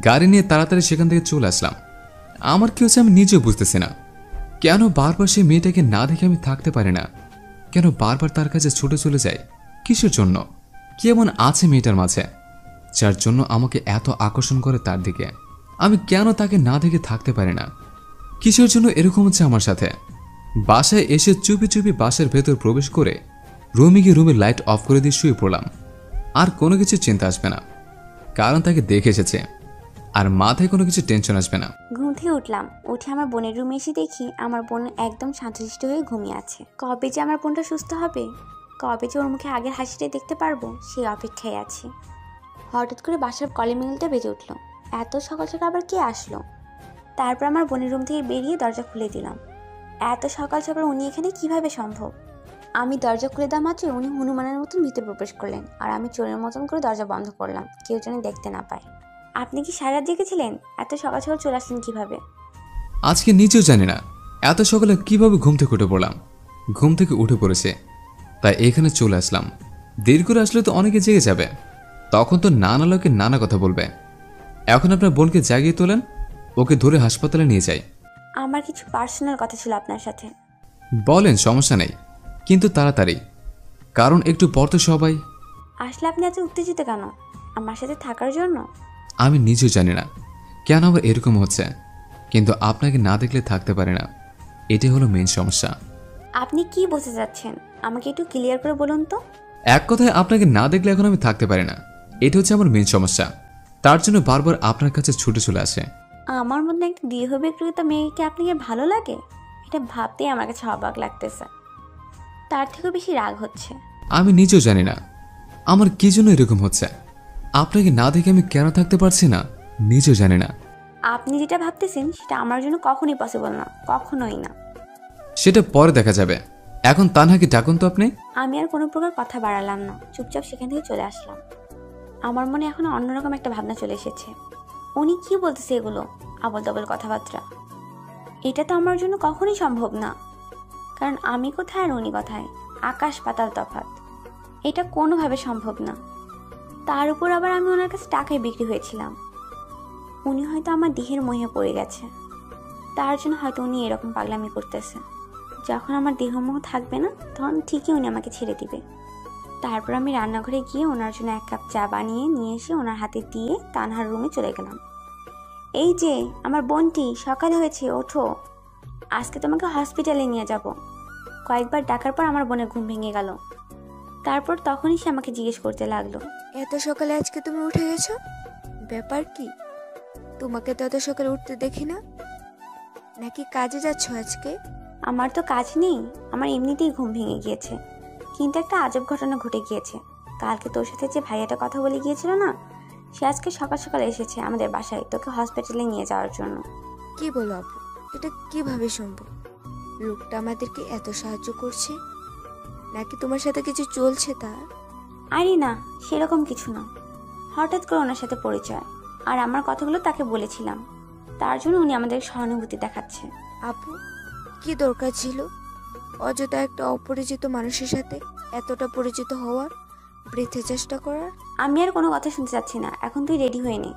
গাড়ি নিয়ে তাড়াতাড়ি সেখান থেকে চলে আসলাম। আমার কি হচ্ছে আমি নিজেও বুঝতেছি না, কেন বারবার সেই মেয়েটাকে না দেখে আমি থাকতে পারি না, কেন বারবার তার কাছে ছুটে চলে যায়, কিসের জন্য? কি এমন আছে মেয়েটার মাঝে যার জন্য আমাকে এত আকর্ষণ করে তার দিকে? আমি কেন তাকে না দেখে থাকতে পারি না? কিসের জন্য এরকম হচ্ছে আমার সাথে? বাসায় এসে চুপি চুপি বাসার ভেতর প্রবেশ করে রুমে গিয়ে রুমের লাইট অফ করে দিয়ে শুয়ে পড়লাম। আর কোনো কিছু চিন্তা আসবে না, কারণ তাকে দেখে এসেছে, আর মাথায় কোনো কিছু টেনশন আসবে না। ঘুম থেকে উঠলাম, উঠে আমার বোনের রুমে এসে দেখি আমার বোন একদম শান্তশিষ্ট হয়ে ঘুমিয়ে আছে। কবে যে আমার বোনটা সুস্থ হবে, কবে যে ওর মুখে আগের হাসিটাই দেখতে পারবো, সেই অপেক্ষায় আছি। হঠাৎ করে বাসার কলিং বেলটা বেজে উঠলো। এত সকাল সকাল আবার কে আসলো? তারপর আমার বোনের রুম থেকে বেরিয়ে দরজা খুলে দিলাম। এত সকাল সকাল উনি এখানে কিভাবে সম্ভব? আমি দরজা খুলে দেওয়া মাত্রই উনি হনুমানের মতন ভিতরে প্রবেশ করলেন, আর আমি চোরের মতন করে দরজা বন্ধ করলাম, কেউ যেন দেখতে না পায়। আপনি কি সারা রাত জেগেছিলেন? এত সকাল সকাল চলে আসলেন কিভাবে? আজকে নিজেও জানি না এত সকালে কিভাবে ঘুম থেকে উঠে পড়লাম। ঘুম থেকে উঠে পড়েছে, তাই এখানে চলে আসলাম। দেরি করে আসলে তো অনেকে জেগে যাবে, তখন তো নানা লোকে নানা কথা বলবে। এখন আপনার বোনকে জাগিয়ে তোলেন, ওকে ধরে হাসপাতালে নিয়ে যাই। আমার কিছু পার্সোনাল কথা ছিল আপনার সাথে। বলেন, সমস্যা নেই, কিন্তু তাড়াতাড়ি, কারণ একটু পর তো সবাই। আসলে আপনি এত উত্তেজিত কেন আমার সাথে থাকার জন্য? আমি নিজেও জানি না কেন আবার এরকম হচ্ছে, কিন্তু আপনাকে না দেখলে থাকতে পারি না, এটাই হলো মেইন সমস্যা। আপনি কি বলতে চাচ্ছেন আমাকে একটু ক্লিয়ার করে বলুন তো। এক কথায় আপনাকে না দেখলে এখন আমি থাকতে পারি না, এটা হচ্ছে আমার মেইন সমস্যা। তার জন্য বারবার আপনার কাছে ছুটে চলে আসে। আমার মধ্যে একটা দীর্ঘবিক্রিত মেয়েকে আপনাকে ভালো লাগে? এটা ভাবতেই আমার কাছে অবাক লাগতেছে। তার থেকেও বেশি রাগ হচ্ছে। আমি নিজেও জানি না আমার কি জন্য এরকম হচ্ছে। আপনাকে না দেখে আমি কেন থাকতে পারছি না নিজেও জানি না। আপনি যেটা ভাবতেছেন সেটা আমার জন্য কখনোই পসিবল না, কখনোই না। সেটা পরে দেখা যাবে। এখন তানহাকে ডাকুন তো আপনি। আমি আর কোনো প্রকার কথা বাড়ালাম না, চুপচাপ সেখান থেকে চলে আসলাম। আমার মনে এখন অন্যরকম একটা ভাবনা চলে এসেছে। উনি কি বলতেছে এগুলো আবল তাবল কথাবার্তা? এটা তো আমার জন্য কখনোই সম্ভব না, কারণ আমি কোথায় আর উনি কোথায়, আকাশ পাতাল তফাৎ। এটা কোনোভাবে সম্ভব না। তার উপর আবার আমি ওনার কাছে টাকায় বিক্রি হয়েছিলাম। উনি হয়তো আমার দেহের মোহে পড়ে গেছে, তার জন্য হয়তো উনি এরকম পাগলামি করতেছে। যখন আমার দেহমোহ থাকবে না তখন ঠিকই উনি আমাকে ছেড়ে দিবে। তারপর আমি রান্নাঘরে গিয়ে ওনার জন্য 1 কাপ চা বানিয়ে নিয়ে এসে ওনার হাতে দিয়ে তানহার রুমে চলে গেলাম। এই যে আমার বোনটি, সকাল হয়েছে, ওঠো, আজকে তোমাকে হসপিটালে নিয়ে যাব। কয়েকবার ডাকার পর আমার বোনের ঘুম ভেঙে গেল। তারপর তখনই সে আমাকে জিজ্ঞেস করতে লাগলো, এত সকালে আজকে তুমি উঠে গেছো, ব্যাপার কি? তোমাকে তো এত সকালে উঠতে দেখি না, নাকি কাজে যাচ্ছ আজকে? আমার তো কাজ নেই, আমার এমনিতেই ঘুম ভেঙে গিয়েছে। কিন্তু একটা আজব ঘটনা ঘটে গিয়েছে। কালকে তোর সাথে যে ভাইয়াটা কথা বলে গিয়েছিল না, সে আজকে সকাল সকাল এসেছে আমাদের বাসায় তোকে হসপিটালে নিয়ে যাওয়ার জন্য। কি বলো আপু, এটা কিভাবে সম্ভব? লোকটা আমাদেরকে এত সাহায্য করছে, নাকি তোমার সাথে কিছু চলছে তার? আরে না, সেরকম কিছু না। হঠাৎ করে ওনার সাথে পরিচয়, আর আমার কথাগুলো তাকে বলেছিলাম, তার জন্য উনি আমাদের সহানুভূতি দেখাচ্ছে। আপু, কি দরকার ছিল অযথা একটা অপরিচিত মানুষের সাথে এতটা পরিচিত হওয়ার, বৃথা চেষ্টা করার? আমি আর কোনো কথা শুনতে চাচ্ছি না, এখন তুই রেডি হয়ে নে।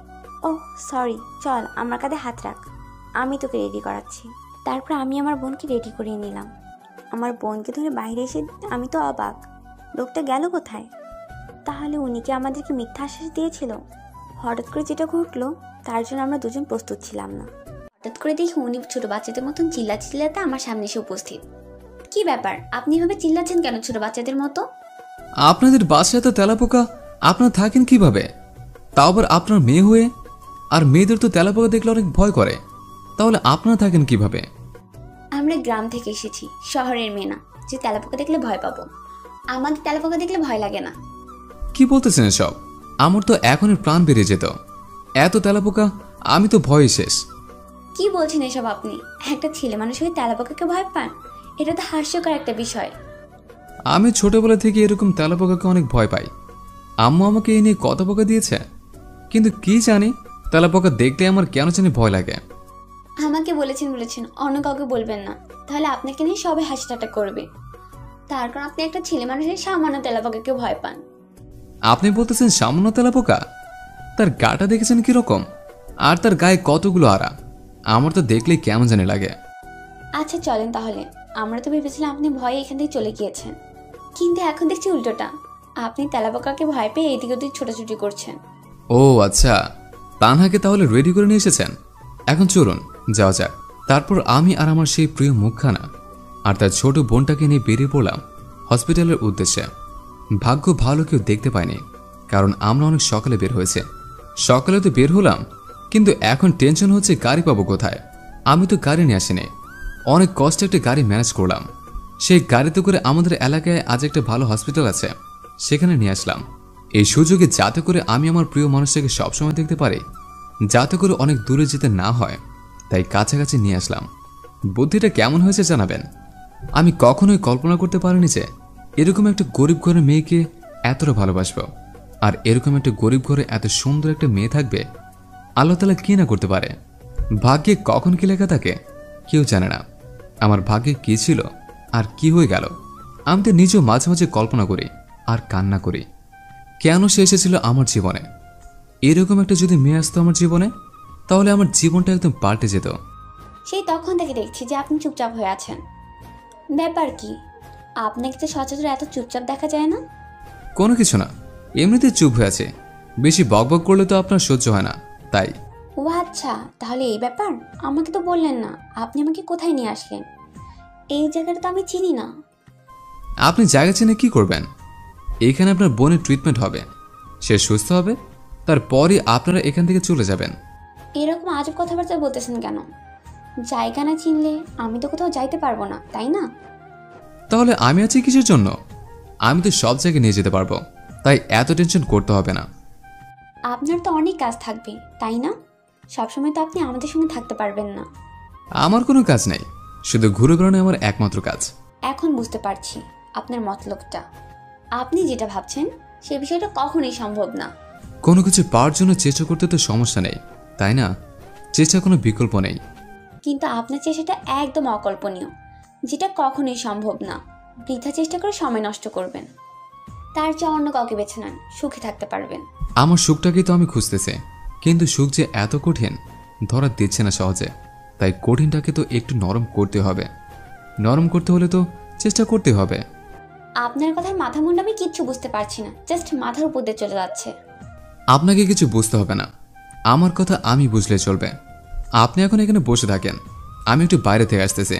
ওহ সরি, চল আমার কাঁধে হাত রাখ, আমি তোকে রেডি করাচ্ছি। তারপর আমি আমার বোনকে রেডি করিয়ে নিলাম। আমার বোনকে ধরে বাইরে এসে আমি তো অবাক, লোকটা গেল কোথায়? তাহলে উনি কি আমাদেরকে মিথ্যা আশ্বাস দিয়েছিল? হঠাৎ করে যেটা ঘটলো তার জন্য আমরা দুজন প্রস্তুত ছিলাম না। হঠাৎ করে দেখি উনি ছোট বাচ্চাদের মতন চিল্লাতে আমার সামনে এসে উপস্থিত। কি ব্যাপার, আপনি এভাবে চিল্লাচ্ছেন কেন ছোট বাচ্চাদের মতো? আপনাদের বাসায় তো তেলাপোকা, আপনারা থাকেন কিভাবে? তাও আবার আপনার মেয়ে হয়ে। আর মেয়েদের তো তেলাপোকা দেখলে অনেক ভয় করে, তাহলে আপনারা থাকেন কিভাবে? আমরা গ্রাম থেকে এসেছি, শহরের মেয়ে না যে তেলাপোকা দেখলে ভয় পাবো। আমাদের তেলাপোকা দেখলে ভয় লাগে না। কি বলতেছেন সব? আমার তো এখনই প্রাণ বেরিয়ে যেত, এত তেলাপোকা, আমি তো ভয়ে শেষ। কি বলছেন এসব আপনি? একটা ছেলে মানুষ হয়ে তেলাপোকাকে ভয় পান? এটা তো হাস্যকর একটা বিষয়। আমি ছোটবেলা থেকে এরকম তেলাপোকাকে অনেক ভয় পাই। আম্মু আমাকে এই নিয়ে কত পোকা দিয়েছে, কিন্তু কি জানি তেলাপোকা দেখলে আমার কেন জানি ভয় লাগে। আমাকে বলেছেন অন্য কাউকে বলবেন না, তাহলে আপনাকে নিয়ে সবাই হাসি ঠাট্টা করবে। তার কারণ আপনি একটা ছেলে মানুষের সামান্য তেলাপোকাকে ভয় পান। আপনি বলতেছেন সামান্য তেলাপোকা? তার গাটা দেখেছেন কিরকম, আর তার গায়ে কতগুলো আড়া, আমার তো দেখলেই কেমন জানি লাগে। আচ্ছা চলেন তাহলে, আমরা তো ভেবেছিলাম আপনি ভয়ে এখান থেকে চলে গিয়েছেন, কিন্তু এখন দেখছি উল্টোটা, আপনি তেলাপোকাকে ভয় পেয়ে এদিক ওদিক ছোটাছুটি করছেন। ও আচ্ছা, তানহাকে তাহলে রেডি করে নিয়ে এসেছেন। এখন চলুন যাওয়া যাক। তারপর আমি আর আমার সেই প্রিয় মুখখানা আর তার ছোট বোনটাকে নিয়ে বেরিয়ে পড়লাম হসপিটালের উদ্দেশ্যে। ভাগ্য ভালো কেউ দেখতে পায়নি, কারণ আমরা অনেক সকালে বের হয়েছে। সকালে তো বের হলাম, কিন্তু এখন টেনশন হচ্ছে গাড়ি পাবো কোথায়। আমি তো গাড়ি নিয়ে আসিনি, অনেক কষ্টে একটা গাড়ি ম্যানেজ করলাম। সেই গাড়িতে করে আমাদের এলাকায় আজ একটা ভালো হসপিটাল আছে, সেখানে নিয়ে আসলাম। এই সুযোগে যাতে করে আমি আমার প্রিয় মানুষটাকে সবসময় দেখতে পারি, যাতে করে অনেক দূরে যেতে না হয়, তাই কাছাকাছি নিয়ে আসলাম। বুদ্ধিটা কেমন হয়েছে জানাবেন। আমি কখনোই কল্পনা করতে পারিনি যে এরকম একটা গরিব ঘরের মেয়েকে এতটা ভালোবাসবো, আর এরকম একটা গরিব ঘরে এত সুন্দর একটা মেয়ে থাকবে। আল্লাহ তাআলা কি না করতে পারে। ভাগ্যে কখন কি লেখা থাকে কেউ জানে না। আমার ভাগ্যে কি ছিল আর কি হয়ে গেল, আমি তো নিজেও মাঝে মাঝে কল্পনা করি আর কান্না করি। কেন সে এসেছিল আমার জীবনে? এরকম একটা যদি মেয়ে আসতো আমার জীবনে, তাহলে আমার জীবনটা একদম পাল্টে যেত। সেই তখন থেকে দেখছি যে আপনি চুপচাপ হয়ে আছেন, ব্যাপার কি? আপনাকে তো সচরাচর এত চুপচাপ দেখা যায় না। কোনো কিছু না, এমনিতে চুপ হয়ে আছে। বেশি বকবক করলে তো আপনার সহ্য হয় না, তাই। ও আচ্ছা, তাহলে এই ব্যাপার। আমাকে তো বললেন না, আপনি আমাকে কোথায় নিয়ে আসলেন? এই জায়গাটা তো আমি চিনি না। আপনি জায়গা চেনে কি করবেন? এখানে আপনার বোনের ট্রিটমেন্ট হবে, সে সুস্থ হবে, তারপরই আপনারা এখান থেকে চলে যাবেন। এরকম আজব কথাবার্তা বলতেছেন কেন? জায়গা না চিনলে আমি তো কোথাও যাইতে পারবো না, তাই না? তাহলে আমি আছি কিসের জন্য? আমি তো সব জায়গায় নিয়ে যেতে পারবো, তাই এত টেনশন করতে হবে না। আপনার তো অনেক কাজ থাকবে, তাই না? সবসময় তো আপনি আমাদের সঙ্গে থাকতে পারবেন না। আমার কোনো কাজ নেই, শুধু ঘুরে বেড়ানো আমার একমাত্র কাজ। এখন বুঝতে পারছি আপনার মতলবটা। আপনি যেটা ভাবছেন সে বিষয়টা কখনোই সম্ভব না। কোনো কিছু পাওয়ার জন্য চেষ্টা করতে তো সমস্যা নেই, তাই না? চেষ্টার কোনো বিকল্প নেই। কিন্তু আপনার চেষ্টাটা একদম অকল্পনীয়, যেটা কখনোই সম্ভব না। বৃথা চেষ্টা করে সময় নষ্ট করবেন। তার চেয়ে অন্য কাউকে বেছে নেন, সুখে থাকতে পারবেন। আমার সুখটাকেই তো আমি খুঁজতেছি, কিন্তু সুখ যে এত কঠিন ধরা দিচ্ছে না সহজে। তাই কঠিনটাকে তো একটু নরম করতে হবে। নরম করতে হলে তো চেষ্টা করতে হবে। আপনার কথায় মাথা মুন্ডা আমি কিচ্ছু বুঝতে পারছি না, জাস্ট মাথার উপর দিয়ে চলে যাচ্ছে। আপনাকে কিছু বুঝতে হবে না, আমার কথা আমি বুঝলে চলবে। আপনি এখন এখানে বসে থাকেন, আমি একটু বাইরে থেকে আসতেছি।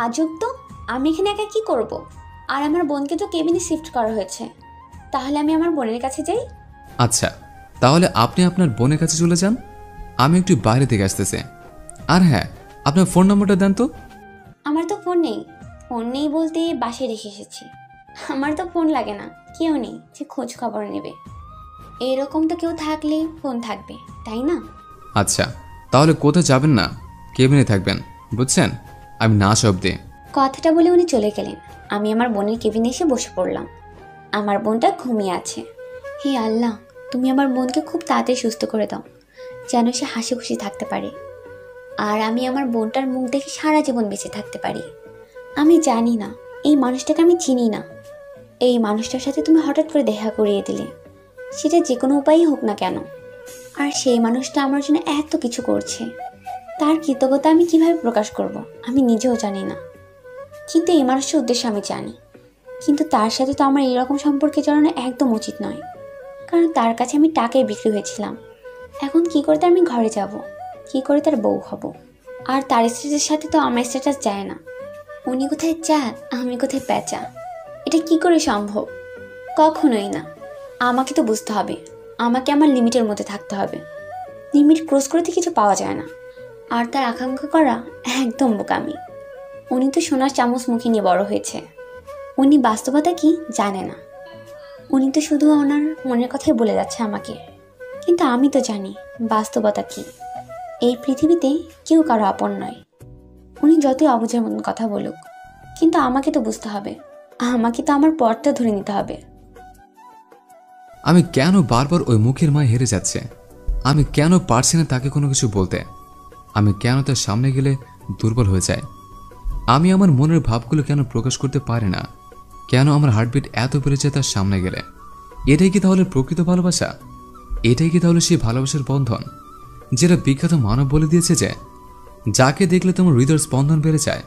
আজব তো, আমি এখানে একা কি করব? আর আমার বোনকে তো কেবিনে শিফট করা হয়েছে। তাহলে আমি আমার বোনের কাছে যাই। আচ্ছা, তাহলে আপনি আপনার বোনের কাছে চলে যান, আমি একটু বাইরে থেকে আসতেছি। আর হ্যাঁ, আপনার ফোন নম্বরটা দেন তো। আমার তো ফোন নেই। ফোন নেই বলতে বাসায় রেখে এসেছি। আমার তো ফোন লাগে না, কেউ নেই যে খোঁজ খবর নেবে। এরকম তো কেউ থাকলে ফোন থাকবে, তাই না? আচ্ছা, তাহলে কোথাও যাবেন না, কেবিনে থাকবেন, বুঝছেন? আমি না শব্দে। কথাটা বলে উনি চলে গেলেন। আমি আমার বোনের কেবিনে এসে বসে পড়লাম। আমার বোনটা ঘুমিয়ে আছে। হে আল্লাহ, তুমি আমার বোনকে খুব তাড়াতাড়ি সুস্থ করে দাও, যেন সে হাসি খুশি থাকতে পারে। আর আমি আমার বোনটার মুখ দেখে সারা জীবন বেঁচে থাকতে পারি। আমি জানি না, এই মানুষটাকে আমি চিনি না। এই মানুষটার সাথে তুমি হঠাৎ করে দেখা করিয়ে দিলে, সেটা যে কোনো উপায়ই হোক না কেন। আর সেই মানুষটা আমার জন্য এত কিছু করছে, তার কৃতজ্ঞতা আমি কিভাবে প্রকাশ করব আমি নিজেও জানি না। কিন্তু এই মানুষটার উদ্দেশ্য আমি জানি। কিন্তু তার সাথে তো আমার এরকম সম্পর্কে জড়ানো একদম উচিত নয়, কারণ তার কাছে আমি টাকায় বিক্রি হয়েছিলাম। এখন কি করে তার আমি ঘরে যাব, কি করে তার বউ হব? আর তার স্ট্যাটাসের সাথে তো আমার স্ট্যাটাস যায় না। উনি কোথায় চাঁদ, আমি কোথায় পেঁচা, এটা কি করে সম্ভব? কখনোই না। আমাকে তো বুঝতে হবে, আমাকে আমার লিমিটের মধ্যে থাকতে হবে। লিমিট ক্রস করে তো কিছু পাওয়া যায় না। আর তার আকাঙ্ক্ষা করা একদম বোকামি। উনি তো সোনার চামচ মুখে নিয়ে বড় হয়েছে। উনি বাস্তবতা কি জানে না। উনি তো শুধু ওনার মনের কথাই বলে যাচ্ছে আমাকে। কিন্তু আমি তো জানি বাস্তবতা কি। এই পৃথিবীতে কেউ কারো আপন নয়। উনি যতই অবুঝের মতন কথা বলুক, কিন্তু আমাকে তো বুঝতে হবে, আমাকে তো আমার পথটা ধরে নিতে হবে। আমি কেন বারবার ওই মুখের মায় হেরে যাচ্ছে? আমি কেন পারছি না তাকে কোনো কিছু বলতে? আমি কেন তার সামনে গেলে দুর্বল হয়ে যায়? আমি আমার মনের ভাবগুলো কেন প্রকাশ করতে পারি না? কেন আমার হার্টবিট এত বেড়ে যায় তার সামনে গেলে? এটাই কি তাহলে প্রকৃত ভালোবাসা? এটাই কি তাহলে সেই ভালোবাসার বন্ধন যেটা বিখ্যাত মানব বলে দিয়েছে যে যাকে দেখলে তোমার হৃদয়ের স্পন্দন বেড়ে যায়,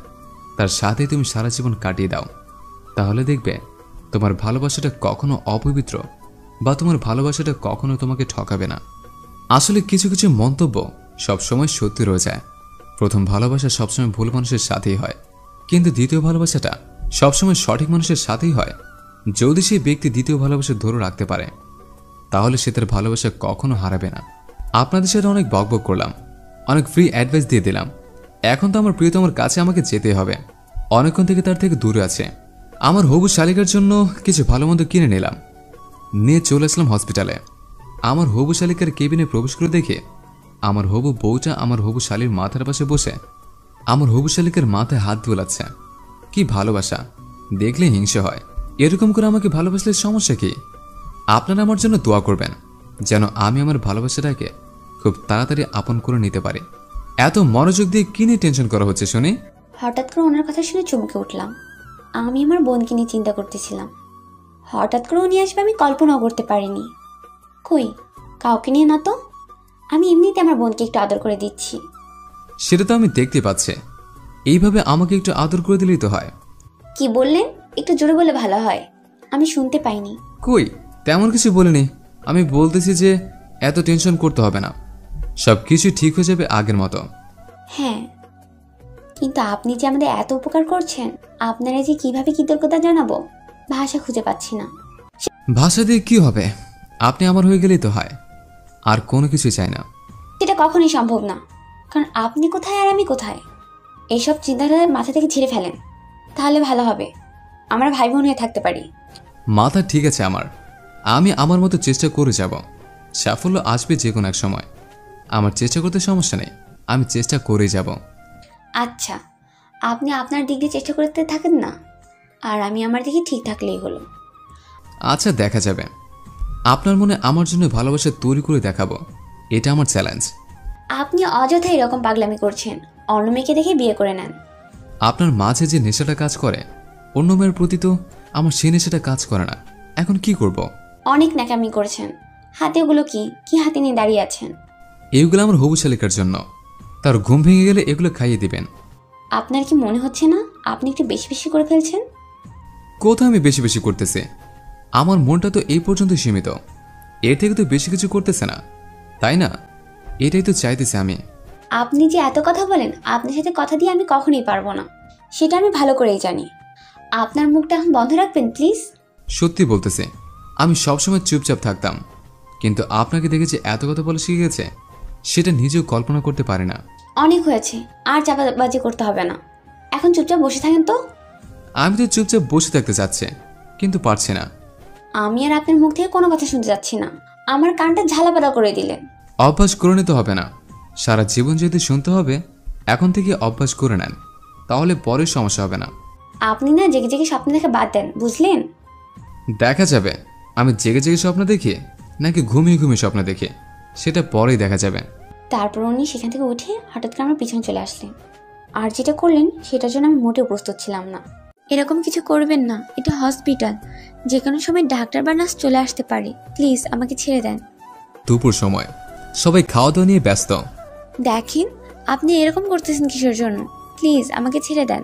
তার সাথে তুমি সারা জীবন কাটিয়ে দাও, তাহলে দেখবে তোমার ভালোবাসাটা কখনো অপবিত্র বা তোমার ভালোবাসাটা কখনো তোমাকে ঠকাবে না। আসলে কিছু কিছু মন্তব্য সবসময় সত্যি রয়ে যায়। প্রথম ভালোবাসা সবসময় ভুল মানুষের সাথেই হয়, কিন্তু দ্বিতীয় ভালোবাসাটা সবসময় সঠিক মানুষের সাথেই হয়। যদি সেই ব্যক্তি দ্বিতীয় ভালোবাসা ধরে রাখতে পারে, তাহলে সে তার ভালোবাসা কখনো হারাবে না। আপনাদের সাথে অনেক বকবক করলাম, অনেক ফ্রি অ্যাডভাইস দিয়ে দিলাম। এখন তো আমার প্রিয়তমার কাছে আমাকে যেতে হবে। অনেকক্ষণ থেকে তার থেকে দূরে আছে। আমার হবু শালিকার জন্য কিছু ভালো মন্দ কিনে নিলাম, নিয়ে চলে আসলাম হসপিটালে। আমার হবু শালিকার কেবিনে প্রবেশ করে দেখে আমার হবু বউটা আমার হবু শালির মাথার পাশে বসে আমার হবু শালিকার মাথায় হাত বোলাচ্ছে। কি ভালোবাসা, দেখলে হিংসে হয়। এরকম করে আমাকে ভালোবাসলে সমস্যা কি? আপনারা আমার জন্য দোয়া করবেন যেন আমি আমার ভালোবাসাটাকে খুব তাড়াতাড়ি আপন করে নিতে পারি। এত মনোযোগ দিয়ে কি নিয়ে টেনশন করা হচ্ছে শুনি? হঠাৎ করে ওনার কথা শুনে চমকে উঠলাম। আমি আমার বোনকে নিয়ে চিন্তা করতেছিলাম। হঠাৎ করে উনি আসবে আমি কল্পনাও করতে পারিনি। কই, কাউকে নিয়ে না তো। আমি এমনিতে আমার বোনকে একটু আদর করে দিচ্ছি। সেটা তো আমি দেখতে পাচ্ছি। এইভাবে আমাকে একটু আদর করে দিলেই তো হয়। কি বললেন? একটু জোরে বলে ভালো হয়, আমি শুনতে পাইনি। কই, তেমন কিছু বলিনি। আমি বলতেছি যে এত টেনশন করতে হবে না, সব কিছু ঠিক হয়ে যাবে আগের মতো। হ্যাঁ, কিন্তু আপনি যে আমাদের এত উপকার করছেন, আপনারা যে কিভাবে কৃতজ্ঞতা জানাবো ভাষা খুঁজে পাচ্ছি না। ভাষা দিয়ে কি হবে? আপনি আমার হয়ে গেলেই তো হয়। আর কোনো কিছুই চাই না। সেটা কখনোই সম্ভব না, কারণ আপনি কোথায় আর আমি কোথায় এইসব চিন্তাধারা মাথা থেকে ঝেড়ে ফেলেন, তাহলে ভালো হবে। আমরা ভাই বোন হয়ে থাকতে পারি। মাথা ঠিক আছে আমার, আমি আমার মতো চেষ্টা করে যাব। সাফল্য আসবে যে কোনো এক সময়, আমার চেষ্টা করতে সমস্যা নেই, আমি চেষ্টা করে যাব। আচ্ছা, আপনি আপনার দিক দিয়ে চেষ্টা করতে থাকেন না, আর আমি আমার দিকে ঠিক থাকলেই হলো। আচ্ছা দেখা যাবে। আপনার মনে আমার জন্য ভালোবাসা তৈরি করে দেখাবো, এটা আমার চ্যালেঞ্জ। আপনি অযথা এরকম পাগলামি করছেন, অন্য মেয়েকে দেখে বিয়ে করে নেন। আপনার মাঝে যে নেশাটা কাজ করে অন্য মেয়ের প্রতি, তো আমার সেই নেশাটা কাজ করে না। এখন কি করব? অনেক ন্যাকামি করছেন। হাতে ওগুলো কি কি হাতে নিয়ে দাঁড়িয়ে আছেন? এইগুলো আমার হবু শালিকার জন্য, তার ঘুম ভেঙে গেলে এগুলো খাইয়ে দিবেন। আপনার কি মনে হচ্ছে না আপনি একটু বেশি বেশি করে ফেলছেন? কোথাও আমি বেশি বেশি করতেছি? আমার মনটা তো এই পর্যন্ত সীমিত, এর থেকে তো বেশি কিছু করতেছে না, তাই না? এটাই তো চাইতেছি আমি। আপনি যে এত কথা বলেন, আপনার সাথে কথা দিয়ে আমি কখনোই পারবো না, সেটা আমি ভালো করেই জানি। আপনার মুখটা এখন বন্ধ রাখবেন প্লিজ। সত্যি বলতেছি, আমি সবসময় চুপচাপ থাকতাম, কিন্তু আপনাকে দেখে যে এত কথা বলা শিখে গেছে সেটা নিজেও কল্পনা করতে পারে না। অনেক হয়েছে, আর চাপাবাজি করতে হবে না। এখন চুপচাপ বসে থাকেন তো। আমি তো চুপচাপ বসে থাকতে চাচ্ছি, কিন্তু পারছি না। আমি আর আপনার মুখ থেকে কোনো কথা শুনতে যাচ্ছি না, আমার কানটা ঝালাপালা করে দিলেন। অভ্যাস করে নিতে হবে না, সারা জীবন যদি শুনতে হবে এখন থেকে অভ্যাস করে নেন, তাহলে পরে সমস্যা হবে না। আপনি না জেগে জেগে স্বপ্ন দেখে বাদ দেন, বুঝলেন? দেখা যাবে আমি জেগে জেগে স্বপ্ন দেখি নাকি ঘুমিয়ে ঘুমিয়ে স্বপ্ন দেখি, সেটা পরেই দেখা যাবে। তারপর উনি সেখান থেকে উঠে হঠাৎ করে আমার পিছনে চলে আসলেন। আর যেটা করলেন সেটার জন্য আমি মোটেও প্রস্তুত ছিলাম না। এরকম কিছু করবেন না, এটা হসপিটাল, যে কোনো সময় ডাক্তার বা নার্স চলে আসতে পারে। প্লিজ আমাকে ছেড়ে দেন। দুপুর সময়, সবাই খাওয়া দাওয়া নিয়ে ব্যস্ত। দেখেন আপনি এরকম করতেছেন কিসের জন্য? প্লিজ আমাকে ছেড়ে দেন।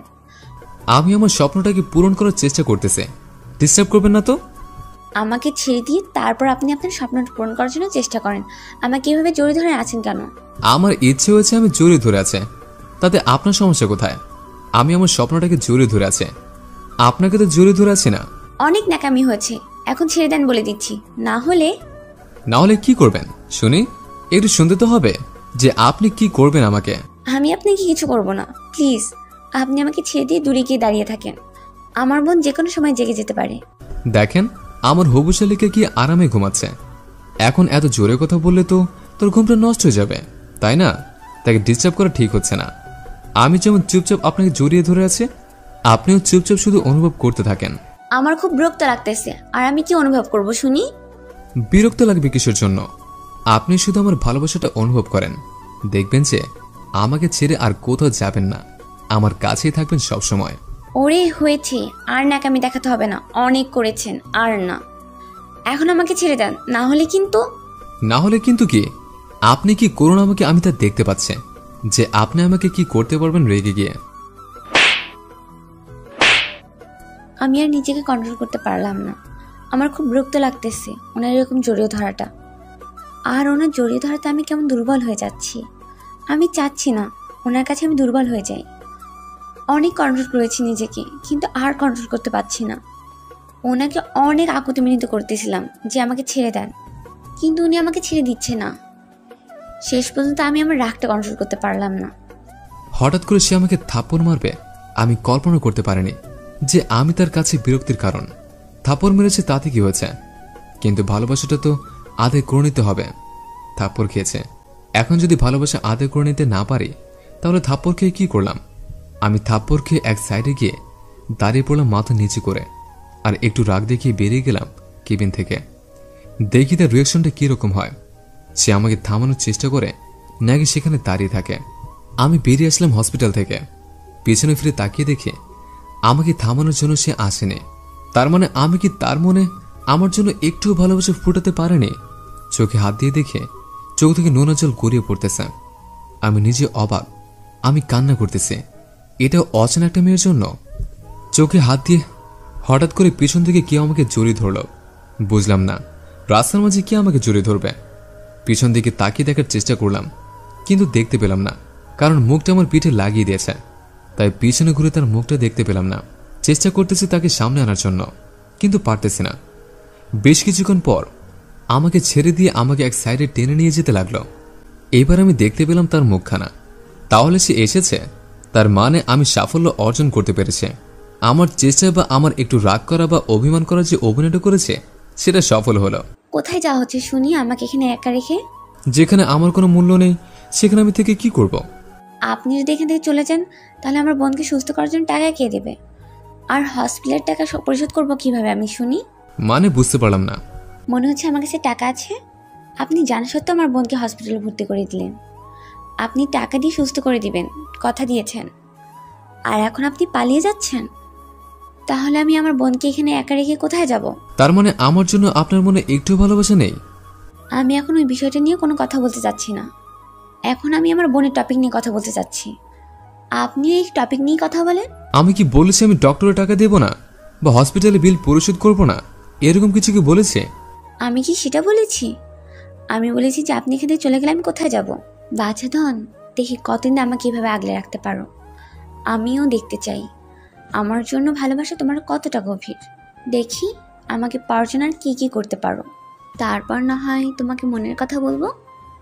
আমি আমার স্বপ্নটাকে পূরণ করার চেষ্টা করতেছি, ডিস্টার্ব করবেন না তো। আমাকে ছেড়ে দিয়ে তারপর আপনি আপনার স্বপ্নটা পূরণ করার জন্য চেষ্টা করেন। আমাকে এভাবে জড়িয়ে ধরে আছেন কেন? আমার ইচ্ছে হয়েছে আমি জড়িয়ে ধরে আছে, তাতে আপনার সমস্যা কোথায়? আমি আমার স্বপ্নটাকে জড়িয়ে ধরে আছে, আপনাকে তো জড়িয়ে ধরে আছে না। অনেক ন্যাকামি হয়েছে, এখন ছেড়ে দেন বলে দিচ্ছি, না হলে। না হলে কি করবেন শুনি? একটু শুনতে তো হবে যে আপনি কি করবেন আমাকে। আমি আপনাকে কিছু করব না, প্লিজ আপনি আমাকে ছেড়ে দিয়ে দূরে গিয়ে দাঁড়িয়ে থাকেন। আমার বোন যে কোনো সময় জেগে যেতে পারে। দেখেন আমার হবু শালিকা কি আরামে ঘুমাচ্ছে, এখন এত জোরে কথা বললে তো তোর ঘুমটা নষ্ট হয়ে যাবে, তাই না? তাকে ডিস্টার্ব করা ঠিক হচ্ছে না। আমি যেমন চুপচাপ আপনাকে জড়িয়ে ধরে আছে, আপনিও চুপচাপ শুধু অনুভব করতে থাকেন। আমার খুব বিরক্ত লাগতেছে, আর আমি কি অনুভব করব শুনি? বিরক্ত লাগবে কিসের জন্য? আপনি শুধু আমার ভালোবাসাটা অনুভব করেন, দেখবেন যে আমাকে ছেড়ে আর কোথাও যাবেন না, আমার কাছেই থাকবেন সব সময়। ওরে হয়েছে, আর ন্যাকামি দেখাতে হবে না, অনেক করেছেন, আর না। এখন আমাকে ছেড়ে দেন, না হলে কিন্তু। না হলে কিন্তু কি? আপনি কি করুন আমাকে, আমি তা দেখতে পাচ্ছি যে আপনি আমাকে কি করতে পারবেন রেগে গিয়ে। আমি আর নিজেকে কন্ট্রোল করতে পারলাম না। আমার খুব বিরক্ত লাগতেছে ওনার এরকম জড়িয়ে ধরাটা, আর ওনার জড়িয়ে ধরাতে আমি কেমন দুর্বল হয়ে যাচ্ছি। আমি চাচ্ছি না ওনার কাছে আমি দুর্বল হয়ে যাই। অনেক কন্ট্রোল করেছি নিজেকে, কিন্তু আর কন্ট্রোল করতে পারছি না। ওনাকে অনেক আকুতি মিনতি করতেছিলাম যে আমাকে ছেড়ে দেন, কিন্তু উনি আমাকে ছেড়ে দিচ্ছে না। শেষ পর্যন্ত আমি আমার রাগটা কন্ট্রোল করতে পারলাম না। হঠাৎ করে সে আমাকে থাপ্পড় মারবে আমি কল্পনা করতে পারিনি যে আমি তার কাছে বিরক্তির কারণ। থাপ্পড় মেরেছে তাতে কি হয়েছে, কিন্তু ভালোবাসাটা তো আদায় করে নিতে হবে। থাপ্পড় খেয়েছে, এখন যদি ভালোবাসা আদায় করে নিতে না পারি তাহলে থাপ্পড় খেয়ে কি করলাম? আমি থাপ্পড় খেয়ে এক সাইডে গিয়ে দাঁড়িয়ে পড়লাম মাথা নিচু করে, আর একটু রাগ দেখিয়ে বেরিয়ে গেলাম কেবিন থেকে। দেখি তার রিয়াকশনটা কিরকম হয়, সে আমাকে থামানোর চেষ্টা করে নাকি সেখানে দাঁড়িয়ে থাকে। আমি বেরিয়ে আসলাম হসপিটাল থেকে, পেছনে ফিরে তাকিয়ে দেখে আমাকে থামানোর জন্য সে আসেনি। তার মানে আমি কি তার মনে আমার জন্য একটুও ভালোবাসা ফুটাতে পারেনি? চোখে হাত দিয়ে দেখে চোখ থেকে নোনা জল গড়িয়ে পড়তেছে। আমি নিজে অবাক, আমি কান্না করতেছি। এটাও অচেনা একটা মেয়ের জন্য। চোখে হাত দিয়ে হঠাৎ করে পিছন থেকে কেউ আমাকে জড়িয়ে ধরল। বুঝলাম না রাস্তার মাঝে কে আমাকে জড়িয়ে ধরবে। পিছন দিকে তাকিয়ে দেখার চেষ্টা করলাম, কিন্তু দেখতে পেলাম না, কারণ মুখটা আমার পিঠে লাগিয়ে দিয়েছে। তাই পিছনে ঘুরে তার মুখটা দেখতে পেলাম না। চেষ্টা করতেছি তাকে সামনে আনার জন্য, কিন্তু পারতেছি না। বেশ কিছুক্ষণ পর আমাকে ছেড়ে দিয়ে আমাকে এক সাইডে টেনে নিয়ে যেতে লাগলো। এবার আমি দেখতে পেলাম তার মুখখানা। তাহলে সে এসেছে, তার মানে আমি সাফল্য অর্জন করতে পেরেছি। আমার চেষ্টা বা আমার একটু রাগ করা বা অভিমান করার যে অভিনয়টা করেছে সেটা সফল হলো। কোথায় যাওয়া হচ্ছে শুনি আমাকে এখানে একা রেখে? যেখানে আমার কোনো মূল্য নেই সেখানে আমি থেকে কি করব? আপনি যদি এখান থেকে চলে যান তাহলে আমার বোনকে সুস্থ করার জন্য টাকা কে দেবে? আর হসপিটালের টাকা পরিশোধ করবো কিভাবে আমি শুনি? মানে বুঝতে পারলাম না। মনে হচ্ছে আমার কাছে টাকা আছে। আপনি জানা সত্ত্বেও আমার বোনকে হসপিটালে ভর্তি করে দিলেন। আপনি টাকা দিয়ে সুস্থ করে দিবেন, কথা দিয়েছেন, আর এখন আপনি পালিয়ে যাচ্ছেন। তাহলে আমি আমার বোনকে এখানে একা রেখে কোথায় যাব? তার মানে আমার জন্য আপনার মনে একটু ভালোবাসা নেই? আমি এখন ওই বিষয়টা নিয়ে কোনো কথা বলতে চাচ্ছি না। এখন আমি আমার বোনের টপিক নিয়ে কথা বলতে চাচ্ছি। আপনি এই টপিক নিয়ে কথা বলেন। আমি কি বলেছি আমি ডক্টরের টাকা দেব না বা হসপিটালে বিল পরিশোধ করব না? এরকম কিছু কি বলেছে? আমি কি সেটা বলেছি? আমি বলেছি যে আপনি এখানে চলে গেলে আমি কোথায় যাব? বাছা ধন, দেখি কতদিন আমাকে কিভাবে আগলে রাখতে পারো। আমিও দেখতে চাই আমার জন্য ভালোবাসা তোমার কতটা গভীর। দেখি আমাকে পাওয়ার জন্য আর কি কি করতে পারো। তারপর না হয় তোমাকে মনের কথা বলবো,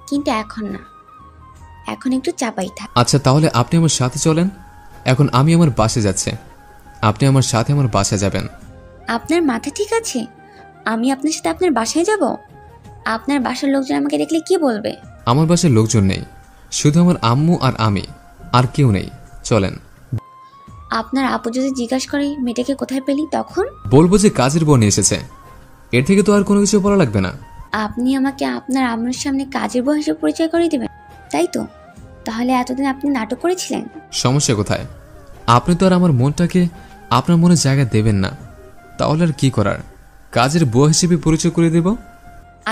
কিন্তু এখন না। এখন একটু চাপাই থাক। আচ্ছা, তাহলে আপনি আমার সাথে চলেন। এখন আমি আমার বাসে যাচ্ছি, আপনি আমার সাথে আমার বাসা যাবেন। আপনার মাথা ঠিক আছে? আমি আপনার সাথে আপনার বাসায় যাব? আপনার বাসার লোকজন আমাকে দেখলে কি বলবে? আমার বাসায় লোকজন নেই, শুধু আমার আম্মু আর আমি, আর কেউ নেই। চলেন। আপনার আপু যদি জিজ্ঞাসা করে মেয়েটাকে কোথায় পেলি, তখন বলবো যে কাজের বোন এসেছে। এর থেকে তো আর কোনো কিছু বলা লাগবে না। আপনি আমাকে আপনার আম্মুর সামনে কাজের বউ হিসেবে পরিচয় করে দিবেন, তাই তো? তাহলে এতদিন আপনি নাটক করেছিলেন। সমস্যা কোথায়? আপনি তো আর আমার মনটাকে আপনার মনে জায়গা দেবেন না, তাহলে আর কি করার? কাজের বুয়া হিসেবে পরিচয় করে দেব।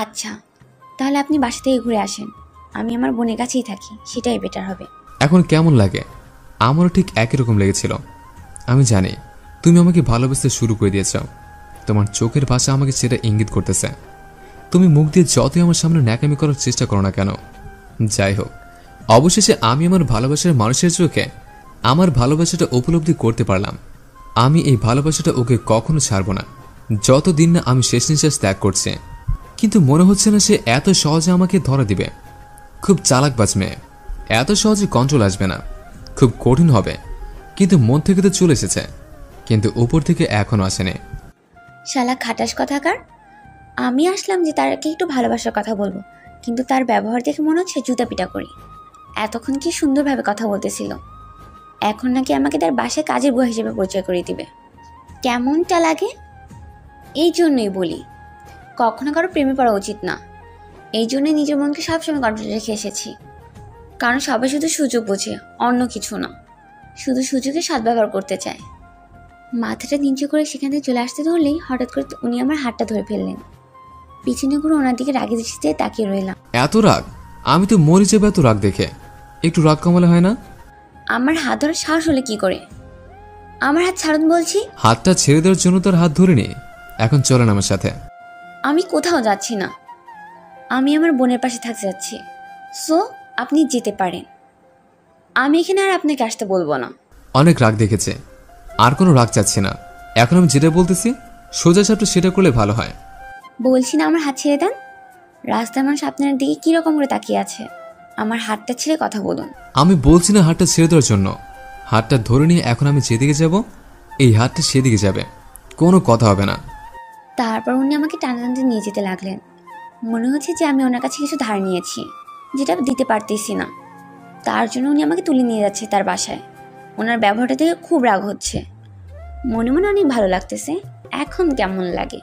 আচ্ছা, তাহলে আপনি বাসা থেকে ঘুরে আসেন। আমি আমার বোনের কাছেই থাকি, সেটাই বেটার হবে। এখন কেমন লাগে? আমারও ঠিক একই রকম লেগেছিল। আমি জানি তুমি আমাকে ভালোবাসতে শুরু করে দিয়েছ। তোমার চোখের ভাষা আমাকে সেটা ইঙ্গিত করতেছে। তুমি মুখ দিয়ে যতই আমার সামনে ন্যাকামি করার চেষ্টা করো না কেন, যাই হোক, অবশেষে আমি আমার ভালোবাসার মানুষের চোখে আমার ভালোবাসাটা উপলব্ধি করতে পারলাম। আমি এই ভালোবাসাটা ওকে কখনো ছাড়ব না, যতদিন না আমি শেষ নিঃশ্বাস ত্যাগ করছি। কিন্তু মনে হচ্ছে না সে এত সহজে আমাকে ধরা দিবে। খুব চালাকবাজ মেয়ে, এত সহজে কন্ট্রোল আসবে না, খুব কঠিন হবে। কিন্তু মন থেকে তো চলে এসেছে, কিন্তু উপর থেকে এখনো আসেনি। শালা খাটাস কথাকার। আমি আসলাম যে তারকে একটু ভালোবাসার কথা বলবো, কিন্তু তার ব্যবহার দেখে মনে হচ্ছে জুতা পিটা করি। এতক্ষণ কি সুন্দরভাবে কথা বলতেছিল, এখন নাকি আমাকে তার বাসায় কাজের বুয়া হিসেবে পরিচয় করে দিবে। কেমনটা লাগে? এই জন্যই বলি কখনো কারো প্রেমে পড়া উচিত না। এই জন্যই নিজের মনকে সবসময় কন্ট্রোলে রেখে এসেছি। কারণ সবাই শুধু সুযোগ বোঝে, অন্য কিছু না। শুধু সুযোগের সদ্ব্যবহার করতে চায়। মাথাটা নিচু করে সেখান থেকে চলে আসতে ধরলেই হঠাৎ করে উনি আমার হাতটা ধরে ফেললেন। পিছনে ঘুরে ওনার দিকে রাগে দৃষ্টিতে তাকিয়ে রইলাম। এত রাগ? আমি তো মরে যাবে এত রাগ দেখে। একটু রাগ কমালে হয় না? আমার হাত ধরার সাহস হলে কি করে? আমার হাত ছাড়ুন বলছি। হাতটা ছেড়ে দেওয়ার জন্য তার হাত ধরিনি। এখন চলেন আমার সাথে। আমি কোথাও যাচ্ছি না, আমি আমার বোনের পাশে থাকতে যাচ্ছি। সো আপনি যেতে পারেন, আমি এখানে আর আপনাকে আসতে বলবো না। অনেক রাগ দেখেছে, আর কোনো রাগ চাচ্ছি না। এখন আমি যেটা বলতেছি সোজা সাপটা সেটা করলে ভালো হয়। বলছি না আমার হাত ছেড়ে দেন। রাস্তার মানুষ আপনার দিকে কীরকম করে তাকিয়ে আছে। আমার হাতটা ছেড়ে কথা বলুন। আমি বলছি না হাতটা ছেড়ে দেওয়ার জন্য। হাতটা ধরে নিয়ে এখন আমি যেদিকে যাব এই হাতটা সেদিকে যাবে, কোনো কথা হবে না। তারপর উনি আমাকে টানতে টানতে নিয়ে যেতে লাগলেন। মনে হচ্ছে যে আমি ওনার কাছে কিছু ধার নিয়েছি, যেটা দিতে পারতেছি না। তার জন্য উনি আমাকে তুলে নিয়ে যাচ্ছে তার বাসায়। ওনার ব্যবহারটা দেখে খুব রাগ হচ্ছে। মনে মনে অনেক ভালো লাগতেছে। এখন কেমন লাগে?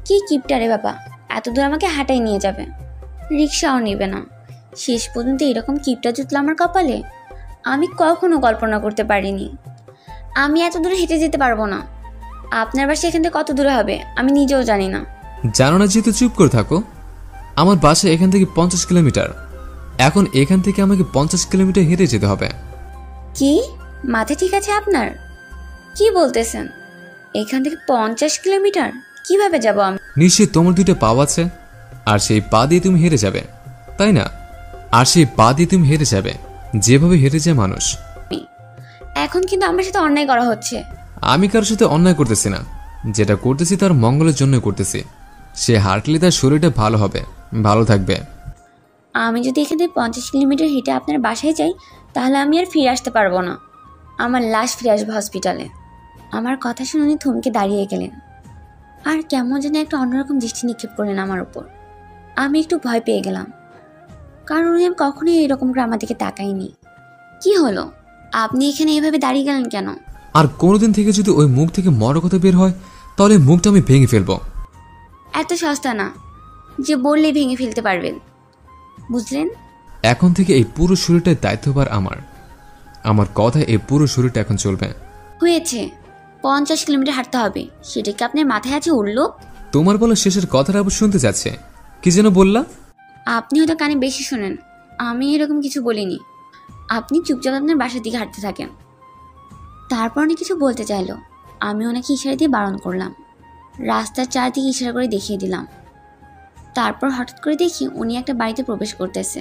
কি কিপটারে বাবা, এত দূর আমাকে হাঁটাই নিয়ে যাবে, রিক্সাও নেবে না। শেষ পর্যন্ত এরকম কিপটা জুতলো আমার কপালে। আমি কখনো কল্পনা করতে পারিনি। আমি এত দূরে হেঁটে যেতে পারবো না। আপনার বাসা এখান থেকে কত দূরে হবে আমি নিজেও জানি না। জানো না যেহেতু চুপ করে থাকো। আমার বাসা এখান থেকে 50 কিলোমিটার। এখন এখান থেকে আমাকে 50 কিলোমিটার হেঁটে যেতে হবে। কি মাথা ঠিক আছে আপনার? কি বলতেছেন? এখান থেকে 50 কিলোমিটার কিভাবে যাব আমি? নিশ্চয়ই তোমার দুইটা পা আছে, আর সেই পা দিয়ে তুমি হেঁটে যাবে, তাই না? আর সেই পা দিয়ে তুমি হেঁটে যাবে যেভাবে হেঁটে যায় মানুষ। এখন কিন্তু আমার সাথে অন্যায় করা হচ্ছে। আমি কারোর সাথে অন্যায় করতেছি না, যেটা করতেছি তার মঙ্গলের জন্য করতেছি। সে হাঁটলে তার শরীরটা ভালো হবে, ভালো থাকবে। আমি যদি এখান থেকে 50 কিলোমিটার হেঁটে আপনার বাসায় যাই, তাহলে আমি আর ফিরে আসতে পারবো না। আমার লাশ ফিরে আসবে হসপিটালে। আমার কথা শুনে উনি থমকে দাঁড়িয়ে গেলেন, আর কেমন যেন একটা অন্যরকম দৃষ্টি নিক্ষেপ করলেন আমার উপর। আমি একটু ভয় পেয়ে গেলাম, কারণ উনি আমি কখনোই এরকম করে আমার দিকে তাকাইনি। কি হলো, আপনি এখানে এভাবে দাঁড়িয়ে গেলেন কেন? আর কোনোদিন থেকে যদি ওই মুখ থেকে মরা কথা বের হয়, তাহলে মুখটা আমি ভেঙে ফেলবো। এত সস্তা না যে বললেই ভেঙে ফেলতে পারবেন, বুঝলেন? এখন থেকে এই পুরো শরীরটার দায়িত্বভার আমার। আমার কথায় এই পুরো শরীরটা এখন চলবে। হয়েছে, 50 কিলোমিটার হাঁটতে হবে, সেটা কি আপনার মাথায় আছে উল্লুক? তোমার বলা শেষের কথাটা আবার শুনতে যাচ্ছে। কি যেন বললা? আপনি হয়তো কানে বেশি শোনেন, আমি এরকম কিছু বলিনি। আপনি চুপচাপ আপনার বাসার দিকে হাঁটতে থাকেন। তারপর উনি কিছু বলতে চাইলো, আমি ওনাকে ইশারা দিয়ে বারণ করলাম। রাস্তার চারদিকে ইশারা করে দেখিয়ে দিলাম। তারপর হঠাৎ করে দেখি উনি একটা বাড়িতে প্রবেশ করতেছে।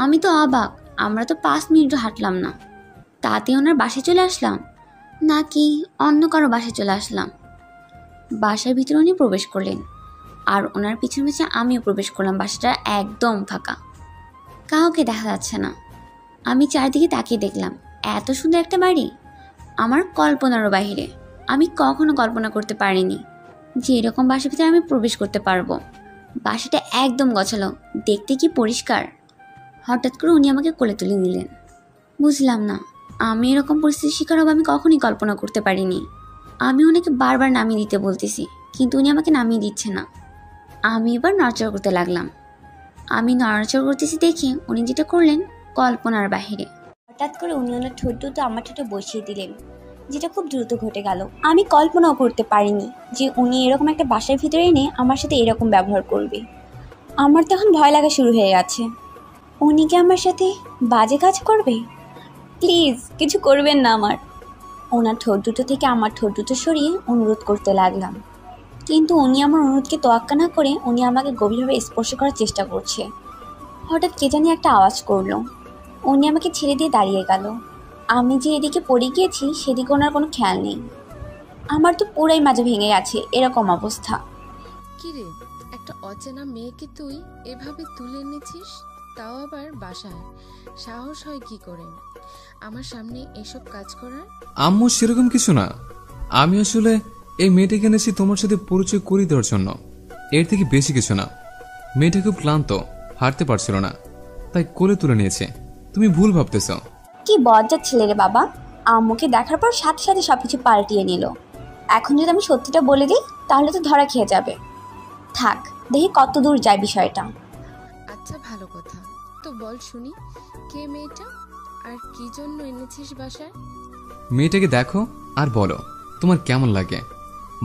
আমি তো অবাক, আমরা তো 5 মিনিটও হাঁটলাম না, তাতে ওনার বাসায় চলে আসলাম, নাকি অন্য কারো বাসায় চলে আসলাম। বাসার ভিতরে উনি প্রবেশ করলেন, আর ওনার পিছনে পিছনে আমিও প্রবেশ করলাম। বাসাটা একদম ফাঁকা, কাউকে দেখা যাচ্ছে না। আমি চারদিকে তাকিয়ে দেখলাম, এত সুন্দর একটা বাড়ি আমার কল্পনারও বাহিরে। আমি কখনো কল্পনা করতে পারিনি যে এরকম বাসার ভিতরে আমি প্রবেশ করতে পারবো। বাসাটা একদম গোছালো, দেখতে কি পরিষ্কার। হঠাৎ করে উনি আমাকে কোলে তুলে নিলেন। বুঝলাম না, আমি এরকম পরিস্থিতির শিকার হব আমি কখনোই কল্পনা করতে পারিনি। আমি ওনাকে বারবার নামিয়ে দিতে বলতেছি, কিন্তু উনি আমাকে নামিয়ে দিচ্ছে না। আমি এবার নড়াচড়া করতে লাগলাম। আমি নড়াচড়া করতেছি দেখে উনি যেটা করলেন কল্পনার বাহিরে। হঠাৎ করে উনি ওনার ঠোঁট দুটো আমার ঠোঁটে বসিয়ে দিলেন, যেটা খুব দ্রুত ঘটে গেল। আমি কল্পনাও করতে পারিনি যে উনি এরকম একটা বাসার ভিতরে এনে আমার সাথে এরকম ব্যবহার করবে। আমার তখন ভয় লাগা শুরু হয়ে গেছে। উনি কি আমার সাথে বাজে কাজ করবে? প্লিজ কিছু করবেন না আমার। ওনার ঠোঁট দুটো থেকে আমার ঠোঁট দুটো সরিয়ে অনুরোধ করতে লাগলাম, কিন্তু উনি আমার অনুরোধকে তোয়াক্কা না করে উনি আমাকে গভীরভাবে স্পর্শ করার চেষ্টা করছে। হঠাৎ কে জানি একটা আওয়াজ করলো, উনি আমাকে ছেড়ে দিয়ে দাঁড়িয়ে গেল। আমি যে এদিকে পড়ে গিয়েছি সেদিকে ওনার কোনো খেয়াল নেই। আমার তো পুরাই মাজা ভেঙে গেছে, এরকম অবস্থা। কিরে, একটা অচেনা মেয়েকে তুই এভাবে তুলে এনেছিস, তাও আবার বাসায়? সাহস হয় কি করে আমার সামনে এসব কাজ করার? আম্মু সেরকম কিছু না। আমি আসলে এই মেয়েটাকে এনেছি তোমার সাথে পরিচয় করিয়ে দেওয়ার জন্য, এর থেকে বেশি কিছু না। মেয়েটা খুব ক্লান্ত, হাঁটতে পারছিল না, তাই কোলে তুলে নিয়েছে। তুমি ভুল ভাবতেছ। কি বজ্জাত ছেলে রে বাবা, আম্মুকে দেখার পর সাথে সাথে সবকিছু পাল্টিয়ে নিল। এখন যদি আমি সত্যিটা বলে দিই তাহলে তো ধরা খেয়ে যাবে। থাক, দেখি কত দূর যায় বিষয়টা। আচ্ছা ভালো কথা, তো বল শুনি, কে মেয়েটা আর কি জন্য এনেছিস বাসায়? মেয়েটাকে দেখো আর বলো তোমার কেমন লাগে।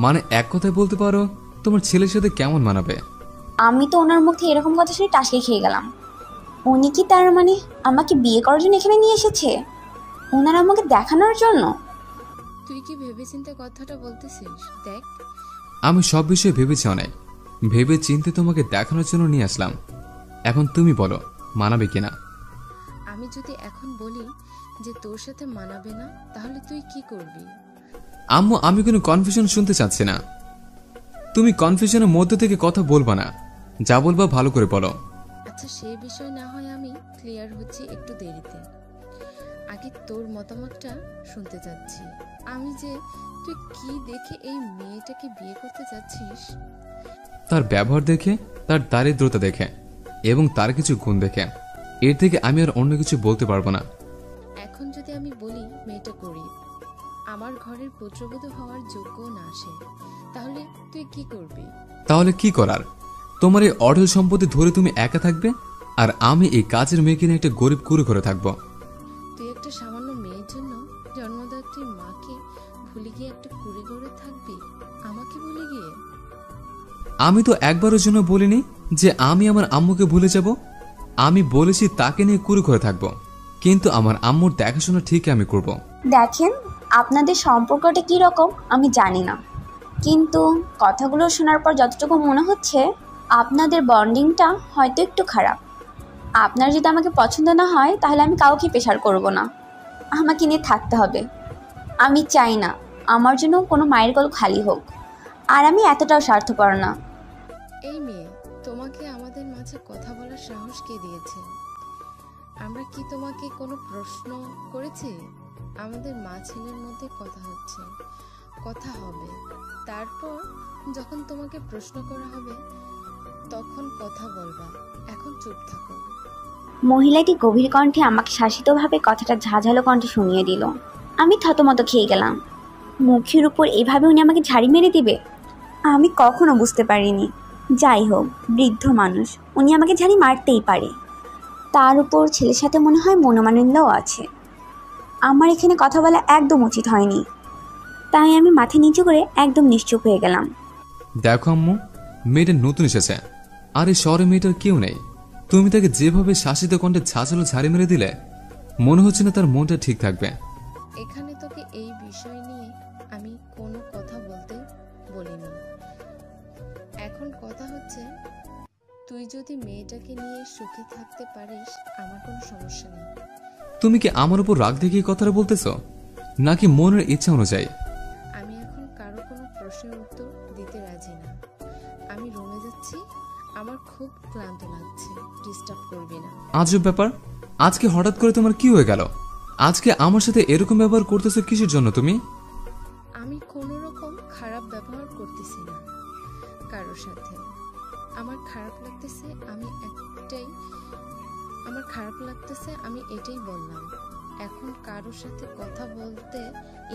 মানে এক কথায় বলতে পারো তোমার ছেলের সাথে কেমন মানাবে। আমি তো ওনার মুখে এরকম কথা শুনে টাসকে খেয়ে গেলাম। উনি কি তার মানে আমাকে বিয়ে করার জন্য এখানে নিয়ে এসেছে, ওনার আমাকে দেখানোর জন্য? তুই কি ভেবেচিন্তে কথাটা বলতেছিস? দেখ, আমি সব বিষয়ে ভেবেছি অনেক, ভেবে চিন্তে তোমাকে দেখানোর জন্য নিয়ে আসলাম। এখন তুমি বলো মানাবে কিনা। আমি যদি এখন বলি যে তোর সাথে মানাবে না, তাহলে তুই কি করবি? আম্মু আমি কোনো কনফিউশন শুনতে চাচ্ছি না। তুমি কনফিউশনের মধ্যে থেকে কথা বলবা না, যা বলবা ভালো করে বলো। আচ্ছা সেই বিষয় না হয় আমি ক্লিয়ার হচ্ছি একটু দেরিতে। আগে তোর মতামতটা শুনতে চাচ্ছি। আমি যে তুই কি দেখে এই মেয়েটাকে বিয়ে করতে যাচ্ছিস? তার ব্যবহার দেখে, তার দারিদ্রতা দেখে এবং তার কিছু গুণ দেখে, এর থেকে আমি আর অন্য কিছু বলতে পারবো না। এখন যদি আমি বলি মেয়েটা গরিব, আমার ঘরের পুত্রবধূ হওয়ার যোগ্য না সে, তাহলে তুই কি করবি? তাহলে কি করার? তোমার এই অঢেল সম্পত্তি ধরে তুমি একা থাকবে, আর আমি এই কাজের মেয়েকে নিয়ে একটা গরিব কুড়ে করে থাকবো। তুই একটা সামান্য মেয়ের জন্য জন্মদাত্রী মাকে ভুলে গিয়ে একটা কুড়ে গড়ে থাকবি, আমাকে ভুলে গিয়ে? আমি তো একবারের জন্য বলিনি যে আমি আমার আম্মুকে ভুলে যাব। আমি বলেছি তাকে নিয়ে কুড়ে করে থাকবো, কিন্তু আমার আম্মুর দেখাশোনা ঠিকই আমি করব। দেখেন, আপনাদের সম্পর্কটা কি রকম আমি জানি না, কিন্তু কথাগুলো শোনার পর যতটুকু মনে হচ্ছে আপনাদের বন্ডিংটা হয়তো একটু খারাপ। আপনার যদি আমাকে পছন্দ না হয় তাহলে আমি কাউকে প্রেশার করব না, আমাকে নিয়ে থাকতে হবে। আমি চাই না আমার জন্য কোনো মায়ের কোল খালি হোক, আর আমি এতটাও স্বার্থপর না। এই মেয়ে, তোমাকে আমাদের মাঝে কথা বলার সাহস কে দিয়েছে? আমরা কি তোমাকে কোনো প্রশ্ন করেছি? আমাদের মা ছেলের মধ্যে কথা হচ্ছে, কথা হবে, তারপর যখন তোমাকে প্রশ্ন করা হবে তখন কথা বলবা। এখন চুপ থাকো। মহিলাটি গভীর কণ্ঠে আমাকে শাসিতভাবে কথাটা ঝাঁঝালো কণ্ঠে শুনিয়ে দিল। আমি থতমত খেয়ে গেলাম। মুখের উপর এভাবে উনি আমাকে ঝাড়ি মেরে দিবে, আমি কখনো বুঝতে পারিনি। যাই হোক, বৃদ্ধ মানুষ, উনি আমাকে ঝাড়ি মারতেই পারে। তার উপর ছেলের সাথে মনে হয় মনোমালিন্যও আছে। আমার এখানে কথা বলা একদম উচিত হয়নি, তাই আমি মাথা নিচু করে একদম নিশ্চুপ হয়ে গেলাম। দেখো আম্মু, মেয়েটা নতুন এসেছে, আর এই শহরে মেয়েটার কেউ নেই। তুমি তাকে যেভাবে শাসিত কণ্ঠে ঝাঁঝালো ঝাড়ি মেরে দিলে, মনে হচ্ছে না তার মনটা ঠিক থাকবে। এখানে তোকে এই বিষয় নিয়ে আমি কোনো কথা বলতে বলিনি। এখন কথা হচ্ছে, তুই যদি মেয়েটাকে নিয়ে সুখে থাকতে পারিস আমার কোনো সমস্যা নেই। তুমি কি আমার উপর রাগ দেখিয়ে কথাটা বলতেছো, নাকি মনের ইচ্ছা অনুযায়ী? আমি এখন কারো কোনো প্রশ্নের উত্তর দিতে রাজি না। আমি রুমে যাচ্ছি, আমার খুব ক্লান্ত লাগছে, ডিস্টার্ব করবি না। আজব ব্যাপার, আজকে হঠাৎ করে তোমার কি হয়ে গেল? আজকে আমার সাথে এরকম ব্যবহার করতেছো কিসের জন্য তুমি? আমি কোনো রকম খারাপ ব্যবহার করতেছি না কারোর সাথে। আমার খারাপ লাগতেছে, আমি এটাই বললাম। এখন কারোর সাথে কথা বলতে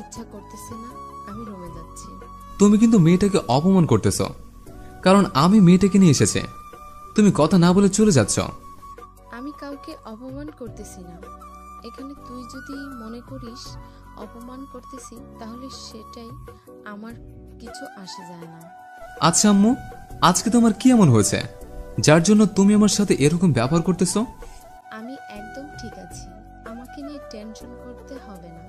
ইচ্ছা করতেছে না, আমি রুমে যাচ্ছি। তুমি কিন্তু মেয়েটাকে অপমান করতেছো, কারণ আমি মেয়েটাকে নিয়ে এসেছি। তুমি কথা না বলে চলে যাচ্ছ। আমি কাউকে অপমান করতেছি না। এখানে তুই যদি মনে করিস অপমান করতেছি, তাহলে সেটাই, আমার কিছু আসে যায় না। আচ্ছা আম্মু, আজকে তোমার কি এমন হয়েছে যার জন্য তুমি আমার সাথে এরকম ব্যবহার করতেছো? আমি একদম ঠিক আছি, আমাকে নিয়ে টেনশন করতে হবে না।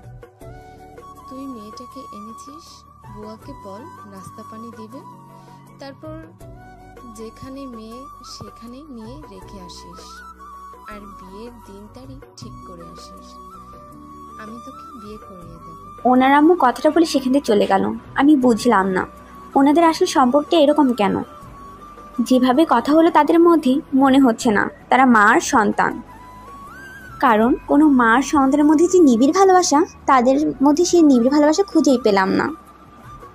তুই মেয়েটাকে এনেছিস, বুয়াকে বল নাস্তা পানি দিবে, তারপর যেখানে মেয়ে সেখানে নিয়ে রেখে আসিস, আর বিয়ের দিন তারিখ ঠিক করে আসিস। আমি তোকে বিয়ে করিয়ে দেব। ওনার আম্মু কথাটা বলে সেখান থেকে চলে গেল। আমি বুঝলাম না ওনাদের আসল সম্পর্কটা এরকম কেন। যেভাবে কথা হলো তাদের মধ্যে, মনে হচ্ছে না তারা মা আর সন্তান। কারণ কোনো মা আর সন্তানের মধ্যে যে নিবিড় ভালোবাসা, তাদের মধ্যে সেই নিবিড় ভালোবাসা খুঁজেই পেলাম না।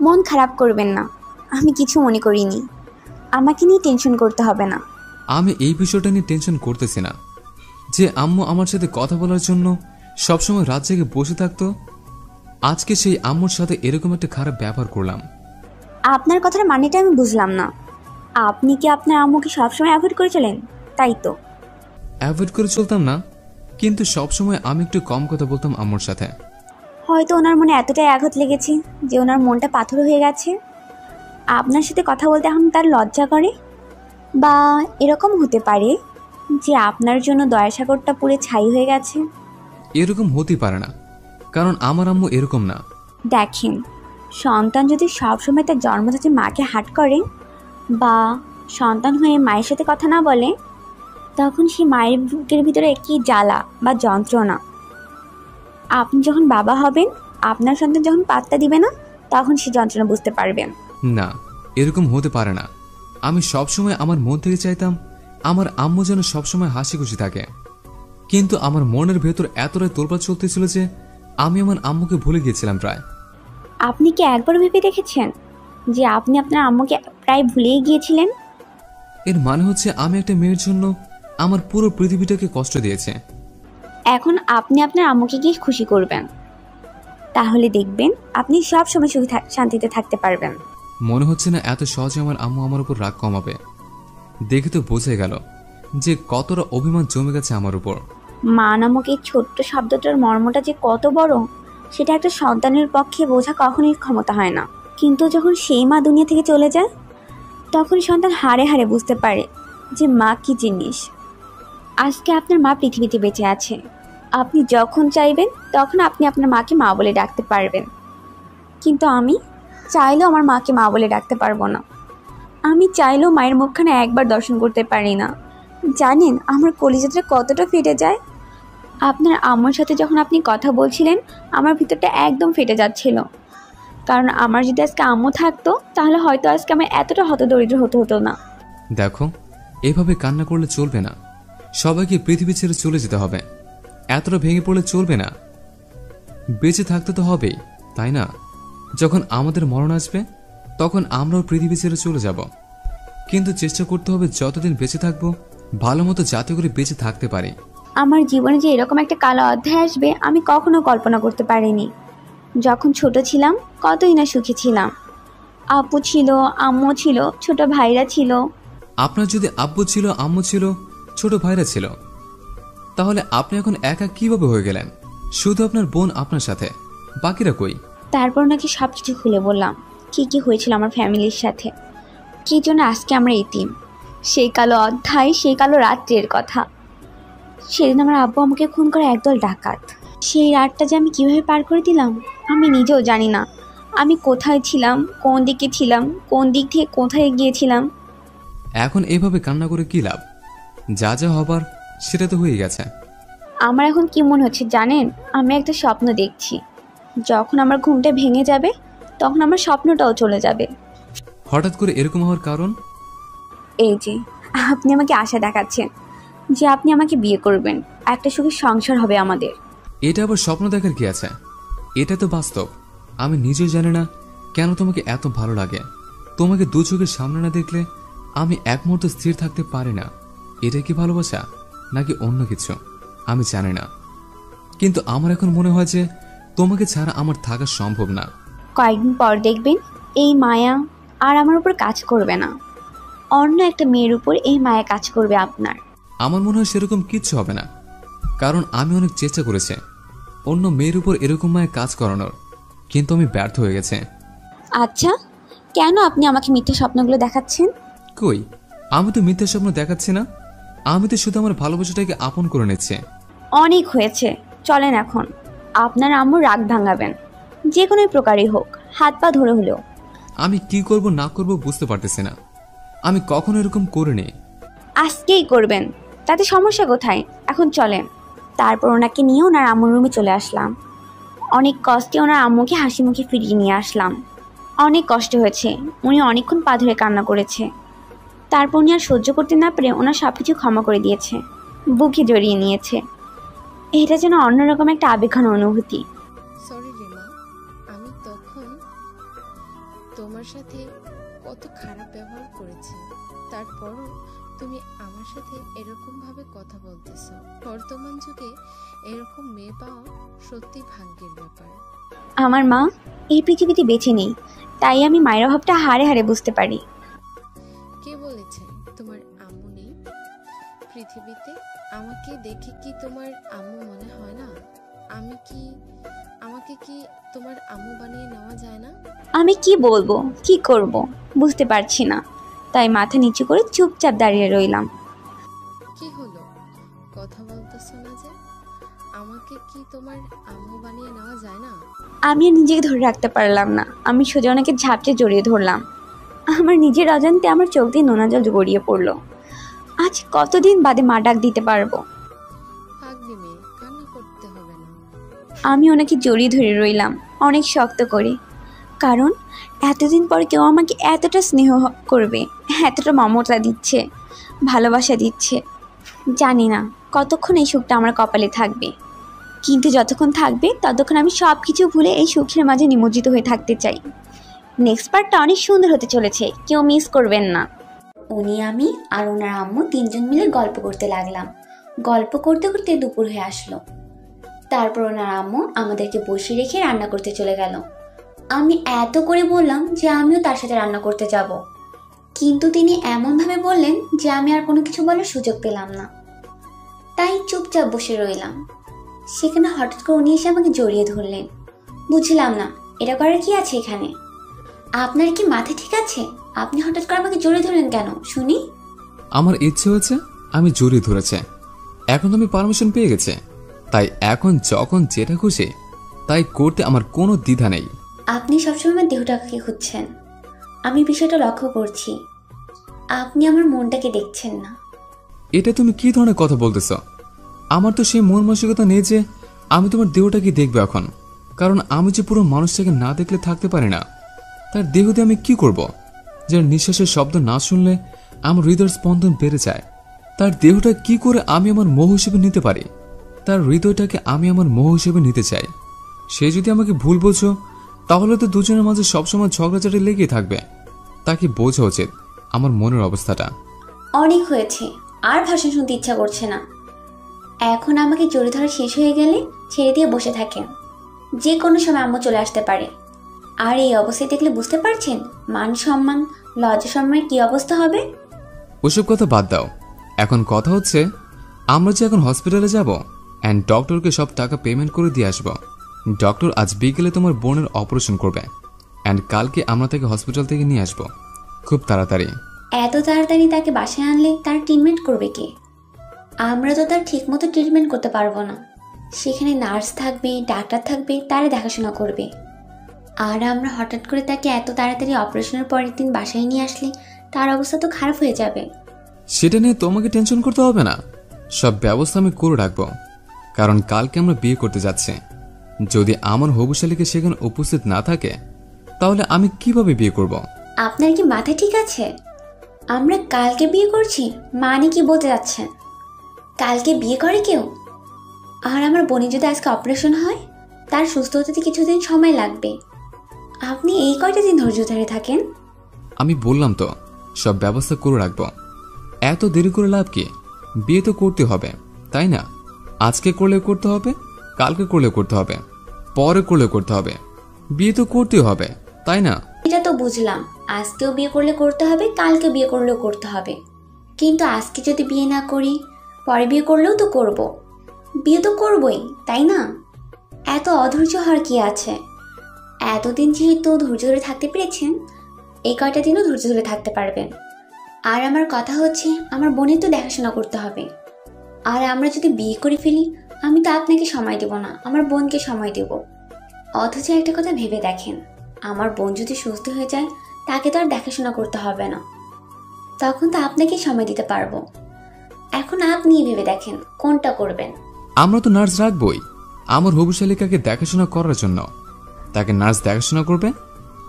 মন খারাপ করবেন না, আমি কিছু মনে করিনি। আমাকে নিয়ে টেনশন করতে হবে না। আমি এই বিষয়টা নিয়ে টেনশন করতেছি না যে আম্মু আমার সাথে কথা বলার জন্য সবসময় রাত জেগে বসে থাকতো। আজকে সেই আম্মুর সাথে এরকম একটা খারাপ ব্যবহার করলাম। আপনার কথার মানেটা আমি বুঝলাম না। আপনি কি আপনার আম্মুকে সবসময় অ্যাভয়েড করে চলেন, তাই তো? অ্যাভয়েড করে চলতাম না, কিন্তু সবসময় আমি একটু কম কথা বলতাম আম্মুর সাথে। হয়তো ওনার মনে এতটাই আঘাত লেগেছে যে ওনার মনটা পাথর হয়ে গেছে। আপনার সাথে কথা বলতে এখন তার লজ্জা করে, বা এরকম হতে পারে যে আপনার জন্য দয়া সাগরটা পুরো ছাই হয়ে গেছে। এরকম হতেই পারে না, কারণ আমার আম্মু এরকম না। দেখেন, সন্তান যদি সবসময় তার জন্মদাত্রী মাকে হাট করে, বা সন্তান হয়ে মায়ের সাথে কথা না বলে, তখন সেই মায়ের বুকের ভিতরে কি জ্বালা বা যন্ত্রণা। আপনি যখন বাবা হবেন, আপনার সন্তান যখন পাত্তা দিবে না, তখন সেই যন্ত্রণা বুঝতে পারবেন। না, এরকম হতে পারে না। আমি সবসময় আমার মন থেকে চাইতাম আমার আম্মু যেন সবসময় হাসি খুশি থাকে, কিন্তু আমার মনের ভেতর এতটাই তোলপাড় চলতেছিল যে আমি আমার আম্মুকে ভুলে গিয়েছিলাম প্রায়। আপনি কি একবার ভেবে দেখেছেন যে আপনি আপনার আম্মুকে প্রায় ভুলেই গিয়েছিলেন? এর মানে হচ্ছে আমি একটা মেয়ের জন্য আমার পুরো পৃথিবীটাকে কষ্ট দিয়েছে। এখন আপনি আপনার আম্মুকে গিয়ে খুশি করবেন, তাহলে দেখবেন আপনি সব সময় সুখে শান্তিতে থাকতে পারবেন। মনে হচ্ছে না এত সহজে আমার আম্মু আমার উপর রাগ কমাবে। দেখে তো বোঝা গেল যে কতটা অভিমান জমে গেছে আমার উপর। মা নামক এই ছোট্ট শব্দটার মর্মটা যে কত বড়, সেটা একটা সন্তানের পক্ষে বোঝা কখনোই ক্ষমতা হয় না। কিন্তু যখন সেই মা দুনিয়া থেকে চলে যায়, তখন সন্তান হাড়ে হাড়ে বুঝতে পারে যে মা কি জিনিস। আজকে আপনার মা পৃথিবীতে বেঁচে আছে। আপনি যখন চাইবেন তখন আপনি আপনার মাকে মা বলে ডাকতে পারবেন, কিন্তু আমি চাইলেও আমার মাকে মা বলে ডাকতে পারবো না। আমি চাইলেও মায়ের মুখখানে একবার দর্শন করতে পারি না। জানেন আমার কলিজাটা কতটা ফেটে যায়। আপনার আম্মুর সাথে যখন আপনি কথা বলছিলেন, আমার ভিতরটা একদম ফেটে যাচ্ছিল। কারণ আমার যদি আজকে আম্মু থাকতো, তাহলে হয়তো আজকে আমার এতটা হতদরিদ্র হতে হতো না। দেখো, এভাবে কান্না করলে চলবে না। সবাইকে পৃথিবী ছেড়ে চলে যেতে হবে। এতটা ভেঙে পড়লে চলবে না। বেঁচে থাকতে তো হবেই, তাই না? যখন আমাদের মরণ আসবে তখন আমরাও পৃথিবী ছেড়ে চলে যাব, কিন্তু চেষ্টা করতে হবে যতদিন বেঁচে থাকবো ভালো মতো যাতে করে বেঁচে থাকতে পারি। আমার জীবনে যে এরকম একটা কালো অধ্যায় আসবে আমি কখনো কল্পনা করতে পারিনি। যখন ছোট ছিলাম কতই না সুখী ছিলাম। আপু ছিল, আম্মু ছিল, ছোট ভাইরা ছিল। আপনার যদি আব্বু ছিল, আম্মু ছিল, ছোট ভাইরা ছিল, তাহলে আপনি এখন একা কিভাবে হয়ে গেলেন? শুধু আপনার বোন আপনার সাথে, বাকিরা কই? তারপর নাকি সব কিছু খুলে বললাম, কী কী হয়েছিল আমার ফ্যামিলির সাথে, কী জন্য আজকে আমরা এতিম। সেই কালো অধ্যায়, সেই কালো রাত্রের কথা। সেদিন আমার আব্বু আমাকে খুন করে একদল ডাকাত। সেই রাতটা যে আমি কীভাবে পার করে দিলাম আমি নিজেও জানি না। আমি কোথায় ছিলাম, কোন দিকে ছিলাম, কোন দিক থেকে কোথায় গিয়েছিলাম। এখন এভাবে কান্না করে কি লাভ? যা যা হবার সেটা তো হয়ে গেছে। আমার এখন কি মনে হচ্ছে জানেন? আমি একটা স্বপ্ন দেখছি। যখন আমার ঘুমটা ভেঙে যাবে তখন আমার স্বপ্নটাও চলে যাবে। হঠাৎ করে এরকম হওয়ার কারণ? এই যে আপনি আমাকে আশা দেখাচ্ছেন যে আপনি আমাকে বিয়ে করবেন, একটা সুখী সংসার হবে আমাদের। এটা আবার স্বপ্ন দেখার কি আছে? এটা তো বাস্তব। আমি নিজেও জানি না কেন তোমাকে এত ভালো লাগে। তোমাকে দু চোখের সামনে না দেখলে আমি এক মুহূর্ত স্থির থাকতে পারি না। এটা কি ভালোবাসা নাকি অন্য কিছু আমি জানি না, কিন্তু আমার এখন মনে হয় যে তোমাকে ছাড়া আমার থাকা সম্ভব না। কয়েকদিন পর দেখবেন এই মায়া আর আমার উপর কাজ করবে না, অন্য একটা মেয়ের উপর এই মায়া কাজ করবে আপনার। আমার মনে হয় সেরকম কিচ্ছু হবে না, কারণ আমি অনেক চেষ্টা করেছি অন্য মেয়ের উপর এরকম মায়া কাজ করানোর, কিন্তু আমি ব্যর্থ হয়ে গেছে। আচ্ছা, কেন আপনি আমাকে মিথ্যা স্বপ্নগুলো দেখাচ্ছেন? কই, আমি তো মিথ্যা স্বপ্ন দেখাচ্ছি না। আমি তো শুধু আমার ভালোবাসাটাকে আপন করে নিচ্ছি। অনেক হয়েছে, চলেন এখন। আপনার আম্মুর রাগ ভাঙাবেন, যে কোনো প্রকারই হোক, হাত পা ধরে হলেও। আমি কি করব না করব বুঝতে পারতেছি না। আমি কখনো এরকম করিনি। আজকেই করবেন, তাতে সমস্যা কোথায়? এখন চলেন। তারপর ওনাকে নিয়ে ওনার আম্মুর রুমে চলে আসলাম। অনেক কষ্টে ওনার আম্মুকে হাসি মুখে ফিরিয়ে নিয়ে আসলাম। অনেক কষ্ট হয়েছে, উনি অনেকক্ষণ পা ধরে কান্না করেছে। তারপর উনি আর সহ্য করতে না পেরে ওনার সব কিছু ক্ষমা করে দিয়েছে, বুকে জড়িয়ে নিয়েছে। এটা যেন অন্যরকম একটা আবেগঘন অনুভূতি। সরি রিমা, আমি তখন তোমার সাথে কত খারাপ ব্যবহার করেছি, তারপরও তুমি আমার সাথে এরকম ভাবে কথা বলতেছো। বর্তমান যুগে এরকম মেয়ে পাওয়া সত্যি ভাগ্যের ব্যাপার। আমার মা এই পৃথিবীতে বেঁচে নেই, তাই আমি মায়ের অভাবটা হাড়ে হাড়ে বুঝতে পারি। কে বলেছে তোমার আম্মু নেই পৃথিবীতে? আমাকে দেখে কি তোমার আম্মু মনে হয় না? আমাকে কি তোমার আম্মু বানিয়ে নেওয়া যায় না? আমি কি বলবো, কি করব বুঝতে পারছি না, তাই মাথা নিচু করে চুপচাপ দাঁড়িয়ে রইলাম। কি হলো, কথা বলতেছো না যে? আমাকে কি তোমার আম্মু বানিয়ে নেওয়া যায় না? আমি আর নিজেকে ধরে রাখতে পারলাম না, আমি সোজা ওনাকে ঝাপটে জড়িয়ে ধরলাম। আমার নিজের অজান্তে আমার চোখ দিয়ে নোনা জল গড়িয়ে পড়লো। আজ কতদিন বাদে মা ডাক দিতে পারবো। পাগলি মেয়ে, কান্না করতে হবে না। আমি ওনাকে জড়িয়ে ধরে রইলাম অনেক শক্ত করে, কারণ এতদিন পর কেউ আমাকে এতটা স্নেহ করবে, এতটা মমতা দিচ্ছে, ভালোবাসা দিচ্ছে। জানি না কতক্ষণ এই সুখটা আমার কপালে থাকবে, কিন্তু যতক্ষণ থাকবে ততক্ষণ আমি সব কিছু ভুলে এই সুখের মাঝে নিমজ্জিত হয়ে থাকতে চাই। নেক্সট পার্টটা অনেক সুন্দর হতে চলেছে, কেউ মিস করবেন না। উনি, আমি আর ওনার আম্মু তিনজন মিলে গল্প করতে লাগলাম। গল্প করতে করতে দুপুর হয়ে আসলো। তারপর ওনার আম্মু আমাদেরকে বসিয়ে রেখে রান্না করতে চলে গেল। আমি এত করে বললাম যে আমিও তার সাথে রান্না করতে যাব, কিন্তু তিনি এমনভাবে বললেন যে আমি আর কোনো কিছু বলার সুযোগ পেলাম না, তাই চুপচাপ বসে রইলাম। সেখানে হঠাৎ করে উনি এসে আমাকে জড়িয়ে ধরলেন। বুঝলাম না এটা করার কি আছে এখানে। আপনার কি মাথা ঠিক আছে? আপনি হঠাৎ করে আমাকে জড়িয়ে ধরলেন কেন শুনি? আমার ইচ্ছে হয়েছে, আমি জড়িয়ে ধরেছে। এখন তো আমি পারমিশন পেয়ে গেছে, তাই এখন যখন যেটা খুশি তাই করতে আমার কোনো দ্বিধা নেই। আপনি সবসময় আমার দেহটাকে খুঁজছেন, আমি বিষয়টা লক্ষ্য করছি। আপনি আমার মনটাকে দেখছেন না। এটা তুমি কি ধরনের কথা বলতেছ? আমার তো সেই মন মানসিকতা নেই যে আমি তোমার দেহটাকে দেখবো এখন, কারণ আমি যে পুরো মানুষটাকে না দেখলে থাকতে পারি না। তার দেহ দিয়ে আমি কি করব? যার নিঃশ্বাসের শব্দ না শুনলে আমার হৃদয়ের স্পন্দন বেড়ে যায়। তার দেহটা কি করে আমি আমার মোহ হিসেবে নিতে পারি? তার হৃদয়টাকে আমি আমার মোহ হিসেবে নিতে চাই। সে যদি আমাকে ভুল বোঝো, তাহলে তো দুজনের মাঝে সবসময় ঝগড়াঝাটি লেগেই থাকবে। তাকে বোঝা উচিত আমার মনের অবস্থাটা। অনেক হয়েছে, আর ভাষণ শুনতে ইচ্ছা করছে না। এখন আমাকে জড়িয়ে ধরা শেষ হয়ে গেলে ছেড়ে দিয়ে বসে থাকেন। যে কোনো সময় আম্মু চলে আসতে পারে। আর এই অবস্থায় দেখলে বুঝতে পারছেন মান সম্মান, লজ্জা সম্মানের কি অবস্থা হবে। ওসব কথা বাদ দাও। এখন কথা হচ্ছে, আমরা যে এখন হসপিটালে যাব অ্যান্ড ডক্টরকে সব টাকা পেমেন্ট করে দিয়ে আসবো। ডক্টর আজ বিকেলে তোমার বোনের অপারেশন করবে অ্যান্ড কালকে আমরা তাকে হসপিটাল থেকে নিয়ে আসবো খুব তাড়াতাড়ি। এত তাড়াতাড়ি তাকে বাসায় আনলে তার ট্রিটমেন্ট করবে কে? আমরা তো তার ঠিকমতো ট্রিটমেন্ট করতে পারবো না। সেখানে নার্স থাকবে, ডাক্তার থাকবে, তারা দেখাশোনা করবে। আর আমরা হঠাৎ করে তাকে এত তাড়াতাড়ি অপারেশনের পরের দিন বাসায় নিয়ে আসলে তার অবস্থা তো খারাপ হয়ে যাবে। সেটা নিয়ে তোমাকে টেনশন করতে হবে না, সব ব্যবস্থা আমি করে রাখবো। কারণ কালকে আমরা বিয়ে করতে যাচ্ছি। যদি আমার হবু শালীকে সেখানে উপস্থিত না থাকে, তাহলে আমি কিভাবে বিয়ে করব? আপনার কি মাথা ঠিক আছে? আমরা কালকে বিয়ে করছি মানে কি বলতে যাচ্ছেন? কালকে বিয়ে করে কেউ? আর আমার বোনের যদি আজকে অপারেশন হয়, তার সুস্থ হতে কিছুদিন সময় লাগবে। আপনি এই কয়টা দিন ধৈর্য ধরে থাকেন। আমি বললাম তো সব ব্যবস্থা করে রাখবো। এত দেরি করে লাভ কি? বিয়ে তো করতে হবে, তাই না? আজকে করলে করতে হবে, কালকে করলে করতে হবে, পরে করলে করতে হবে। বিয়ে তো করতে হবে, তাই না? এটা তো বুঝলাম, আজকেও বিয়ে করলে করতে হবে, কালকে বিয়ে করলেও করতে হবে। কিন্তু আজকে যদি বিয়ে না করি, পরে বিয়ে করলেও তো করব। বিয়ে তো করবই, তাই না? এত অধৈর্য হওয়ার কি আছে? এতদিন যেহেতু ধৈর্য ধরে থাকতে পেরেছেন, এই কয়টা দিনও ধৈর্য ধরে থাকতে পারবেন। আর আমার কথা হচ্ছে, আমার বোনের তো দেখাশোনা করতে হবে। আর আমরা যদি বিয়ে করে ফেলি, আমি তো আপনাকে সময় দেব না, আমার বোনকে সময় দেব। অথচ একটা কথা ভেবে দেখেন, আমার বোন যদি সুস্থ হয়ে যায়, তাকে তো আর দেখাশোনা করতে হবে না। তখন তো আপনাকেই সময় দিতে পারবো। এখন আপনি ভেবে দেখেন কোনটা করবেন। আমরা তো নার্স রাখবই আমার হবু শালিকাকে দেখাশোনা করার জন্য। তাকে নার্স দেখাশোনা করবে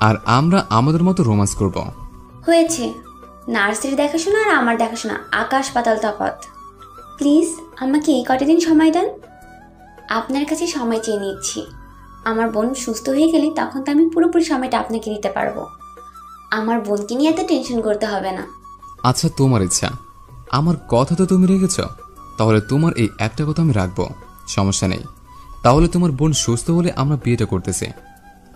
আর আমরা আমাদের মতো রোমান্স করব। হয়েছে, নার্সের দেখাশোনা আর আমার দেখাশোনা আকাশ পাতাল তফাৎ। প্লিজ আমাকে এই কটা দিন সময় দেন। আপনার কাছে সময় চেয়ে নিচ্ছি। আমার বোন সুস্থ হয়ে গেলে তখন তো আমি পুরোপুরি সময়টা আপনাকে দিতে পারবো। আমার বোনকে নিয়ে এত টেনশন করতে হবে না। আচ্ছা, তোমার ইচ্ছা। আমার কথা তো তুমি রেখেছ, তাহলে তোমার এই একটা কথা আমি রাখবো, সমস্যা নেই। তাহলে তোমার বোন সুস্থ হলে আমরা বিয়েটা করতেছি,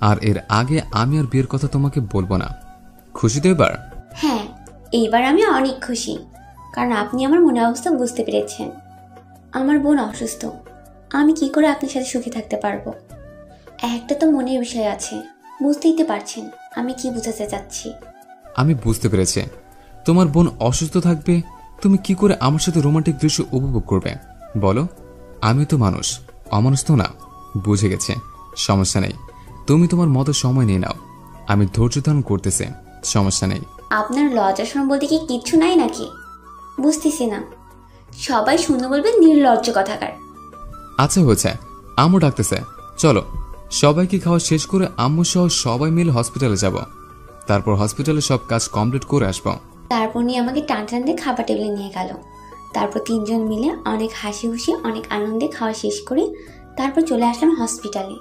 আর এর আগে আমি আর বিয়ের কথা তোমাকে বলবো না। খুশি তো এবার? হ্যাঁ, এইবার আমি অনেক খুশি, কারণ আপনি আমার মনের অবস্থা বুঝতে পেরেছেন। আমার বোন অসুস্থ, আমি কি করে আপনার সাথে সুখী থাকতে পারবো? একটা তো মনের বিষয় আছে, বুঝতেই তো পারছেন আমি কি বুঝাতে চাচ্ছি। আমি বুঝতে পেরেছি। তোমার বোন অসুস্থ থাকবে, তুমি কি করে আমার সাথে রোমান্টিক দৃশ্য উপভোগ করবে বলো? আমি তো মানুষ, অমানুষ তো না। বুঝে গেছে, সমস্যা নেই। তুমি তোমার মতো সময় নিয়ে নাও, আমি ধৈর্য ধারণ করতেছি, সমস্যা নেই। আপনার লজ্জা শরম বলতে কি কিচ্ছু নাই নাকি? বুঝতেছি না। সবাই শুনে বলবে নির্লজ্জ কথাকার। আচ্ছা হয়েছে, আম্মু ডাকতেছে, চলো সবাইকে খাওয়া শেষ করে আম্মু সহ সবাই মিলে হসপিটালে যাব। তারপর হসপিটালে সব কাজ কমপ্লিট করে আসবো। তারপর নিয়ে আমাকে টান টান দিয়ে খাবার টেবিলে নিয়ে গেল। তারপর তিনজন মিলে অনেক হাসি খুশি অনেক আনন্দে খাওয়া শেষ করে তারপর চলে আসলাম হসপিটালে।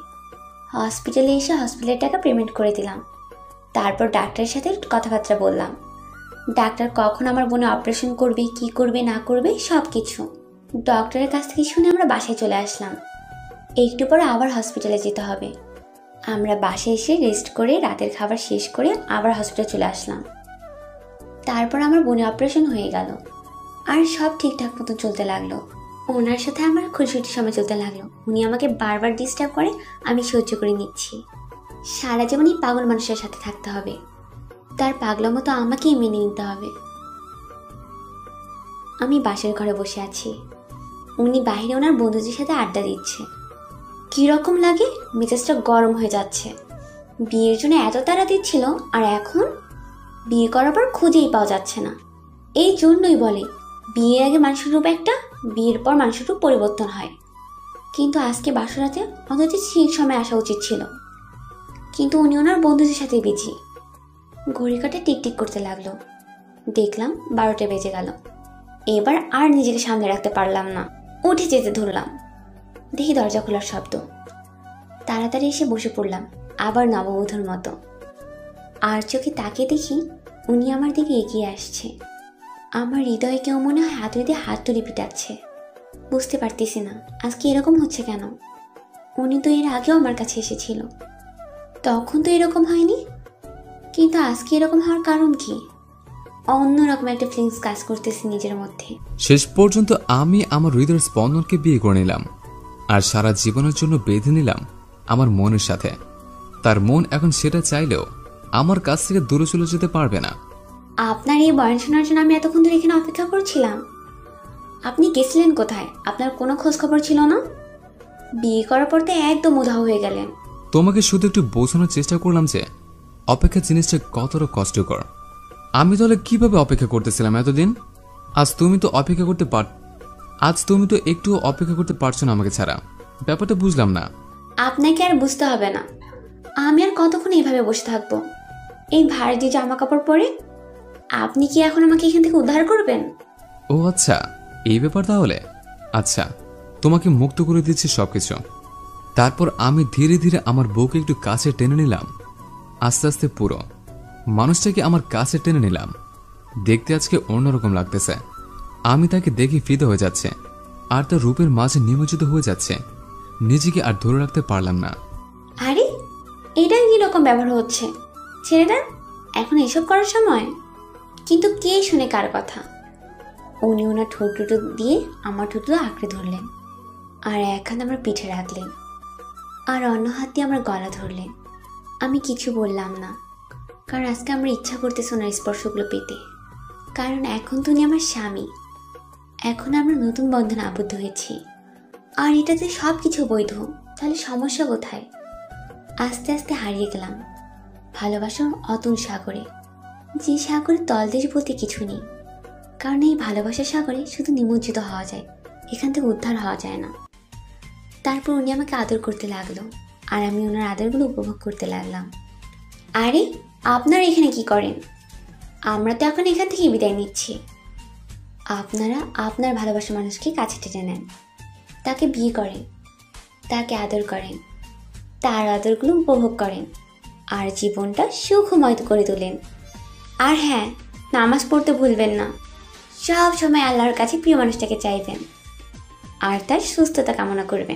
হসপিটালে এসে হসপিটালের টাকা পেমেন্ট করে দিলাম। তারপর ডাক্তারের সাথে কথাবার্তা বললাম। ডাক্তার কখন আমার বোনে অপারেশন করবে, কি করবে না করবে সব কিছু ডক্টরের কাছ থেকে শুনে আমরা বাসায় চলে আসলাম। একটু পর আবার হসপিটালে যেতে হবে। আমরা বাসায় এসে রেস্ট করে রাতের খাবার শেষ করে আবার হসপিটালে চলে আসলাম। তারপর আমার বোনে অপারেশন হয়ে গেল আর সব ঠিকঠাক মতো চলতে লাগলো। ওনার সাথে আমার খুশির সময় চলতে লাগলো। উনি আমাকে বারবার ডিস্টার্ব করে, আমি সহ্য করে নিচ্ছি। সারা জীবনই পাগল মানুষের সাথে থাকতে হবে, তার পাগলামো তো আমাকেই মেনে নিতে হবে। আমি বাসের ঘরে বসে আছি, উনি বাইরে ওনার বন্ধুদের সাথে আড্ডা দিচ্ছে। কীরকম লাগে, মেজাজটা গরম হয়ে যাচ্ছে। বিয়ের জন্য এত তাড়া দিচ্ছিল, আর এখন বিয়ে করার পর খুঁজেই পাওয়া যাচ্ছে না। এই জন্যই বলে বিয়ের আগে মানুষের রূপ একটা, বিয়ের পর মানুষের রূপ পরিবর্তন হয়। কিন্তু আজকে বাসরাতে অথচ ঠিক সময় আসা উচিত ছিল, কিন্তু উনি ওনার বন্ধুদের সাথে বিজি। ঘড়ি কাটে টিকটিক করতে লাগলো। দেখলাম 12টা বেজে গেল। এবার আর নিজেকে সামনে রাখতে পারলাম না, উঠে যেতে ধরলাম। দেখি দরজা খোলার শব্দ, তাড়াতাড়ি এসে বসে পড়লাম আবার নববধূর মতো। আর চোখে তাকিয়ে দেখি উনি আমার দিকে এগিয়ে আসছে। আমার হৃদয়ে কেউ মনে হয় হাতুড়ি দিয়ে হাতুড়ি পিটাচ্ছে। বুঝতে পারতেছি না আজকে এরকম হচ্ছে কেন। উনি তো এর আগেও আমার কাছে এসেছিল, তখন তো এরকম হয়নি, কিন্তু আজকে এরকম হওয়ার কারণ কি? অন্যরকম একটা ফিলিংস কাজ করতেছে নিজের মধ্যে। শেষ পর্যন্ত আমি আমার হৃদয়ের স্পন্দনকে বিয়ে করে নিলাম আর সারা জীবনের জন্য বেঁধে নিলাম আমার মনের সাথে। তার মন এখন সেটা চাইলেও আমার কাছ থেকে দূরে চলে যেতে পারবে না। আপনার এই বয়ান শোনার জন্য আমি এতক্ষণ ধরে এখানে অপেক্ষা করছিলাম। আপনি গেছিলেন কোথায়? আপনার কোনো খোঁজ খবর ছিল না? বিয়ে করার পর তো একদম উধাও হয়ে গেলেন। তোমাকে শুধু একটু বোঝানোর চেষ্টা করলাম যে অপেক্ষা জিনিসটা কতটা কষ্টকর। আমি তাহলে কিভাবে অপেক্ষা করতেছিলাম এতদিন? আজ তুমি তো একটু অপেক্ষা করতে পারছো না আমাকে ছাড়া। ব্যাপারটা বুঝলাম না। আপনাকে আর বুঝতে হবে না, আমি আর কতক্ষণ এইভাবে বসে থাকবো এই ভারী জামা কাপড় পরে? আপনি কি এখন আমাকে এখান থেকে উদ্ধার করবেন? ও আচ্ছা, এই ব্যাপার তাহলে। আচ্ছা, তোমাকে মুক্ত করে দিচ্ছি সবকিছু। তারপর আমি ধীরে ধীরে আমার বউকে একটু কাছে টেনে নিলাম। আস্তে আস্তে পুরো মানুষটাকে আমার কাছে টেনে নিলাম। দেখতে আজকে অন্যরকম লাগতেছে। আমি তাকে দেখে ফিদে হয়ে যাচ্ছে আর তার রূপের মাঝে নিমজ্জিত হয়ে যাচ্ছে। নিজেকে আর ধরে রাখতে পারলাম না। আরে এটা কি রকম ব্যবহার হচ্ছে? ছেড়ে দেন, এখন এসব করার সময়। কিন্তু কে শুনে কার কথা? উনি ওনার ঠোঁট দুটো দিয়ে আমার ঠোঁট দুটো আঁকড়ে ধরলেন, আর এক হাত আমার পিঠে রাখলেন, আর অন্য হাত দিয়ে আমার গলা ধরলেন। আমি কিছু বললাম না, কারণ আজকে আমার ইচ্ছা করতেছে ওনার স্পর্শগুলো পেতে। কারণ এখন তো উনি আমার স্বামী, এখন আমরা নতুন বন্ধনে আবদ্ধ হয়েছি, আর এটাতে সব কিছু বৈধ। তাহলে সমস্যা কোথায়? আস্তে আস্তে হারিয়ে গেলাম ভালোবাসার অতুল সাগরে, যে সাগরে তলদেশ বলতে কিছু নেই। কারণ এই ভালোবাসার সাগরে শুধু নিমজ্জিত হওয়া যায়, এখান থেকে উদ্ধার হওয়া যায় না। তারপর উনি আমাকে আদর করতে লাগলো, আর আমি ওনার আদরগুলো উপভোগ করতে লাগলাম। আরে আপনারা এখানে কি করেন? আমরা তো এখন এখান থেকে বিদায় নিচ্ছি। আপনারা আপনার ভালোবাসার মানুষকে কাছে টেনে নেন, তাকে বিয়ে করেন, তাকে আদর করেন, তার আদরগুলো উপভোগ করেন, আর জীবনটা সুখময় করে তোলেন। আর হ্যাঁ, নামাজ পড়তে ভুলবেন না। সব সময় আল্লাহর কাছে প্রিয় মানুষটাকে চাইবেন আর তার সুস্থতা কামনা করবেন।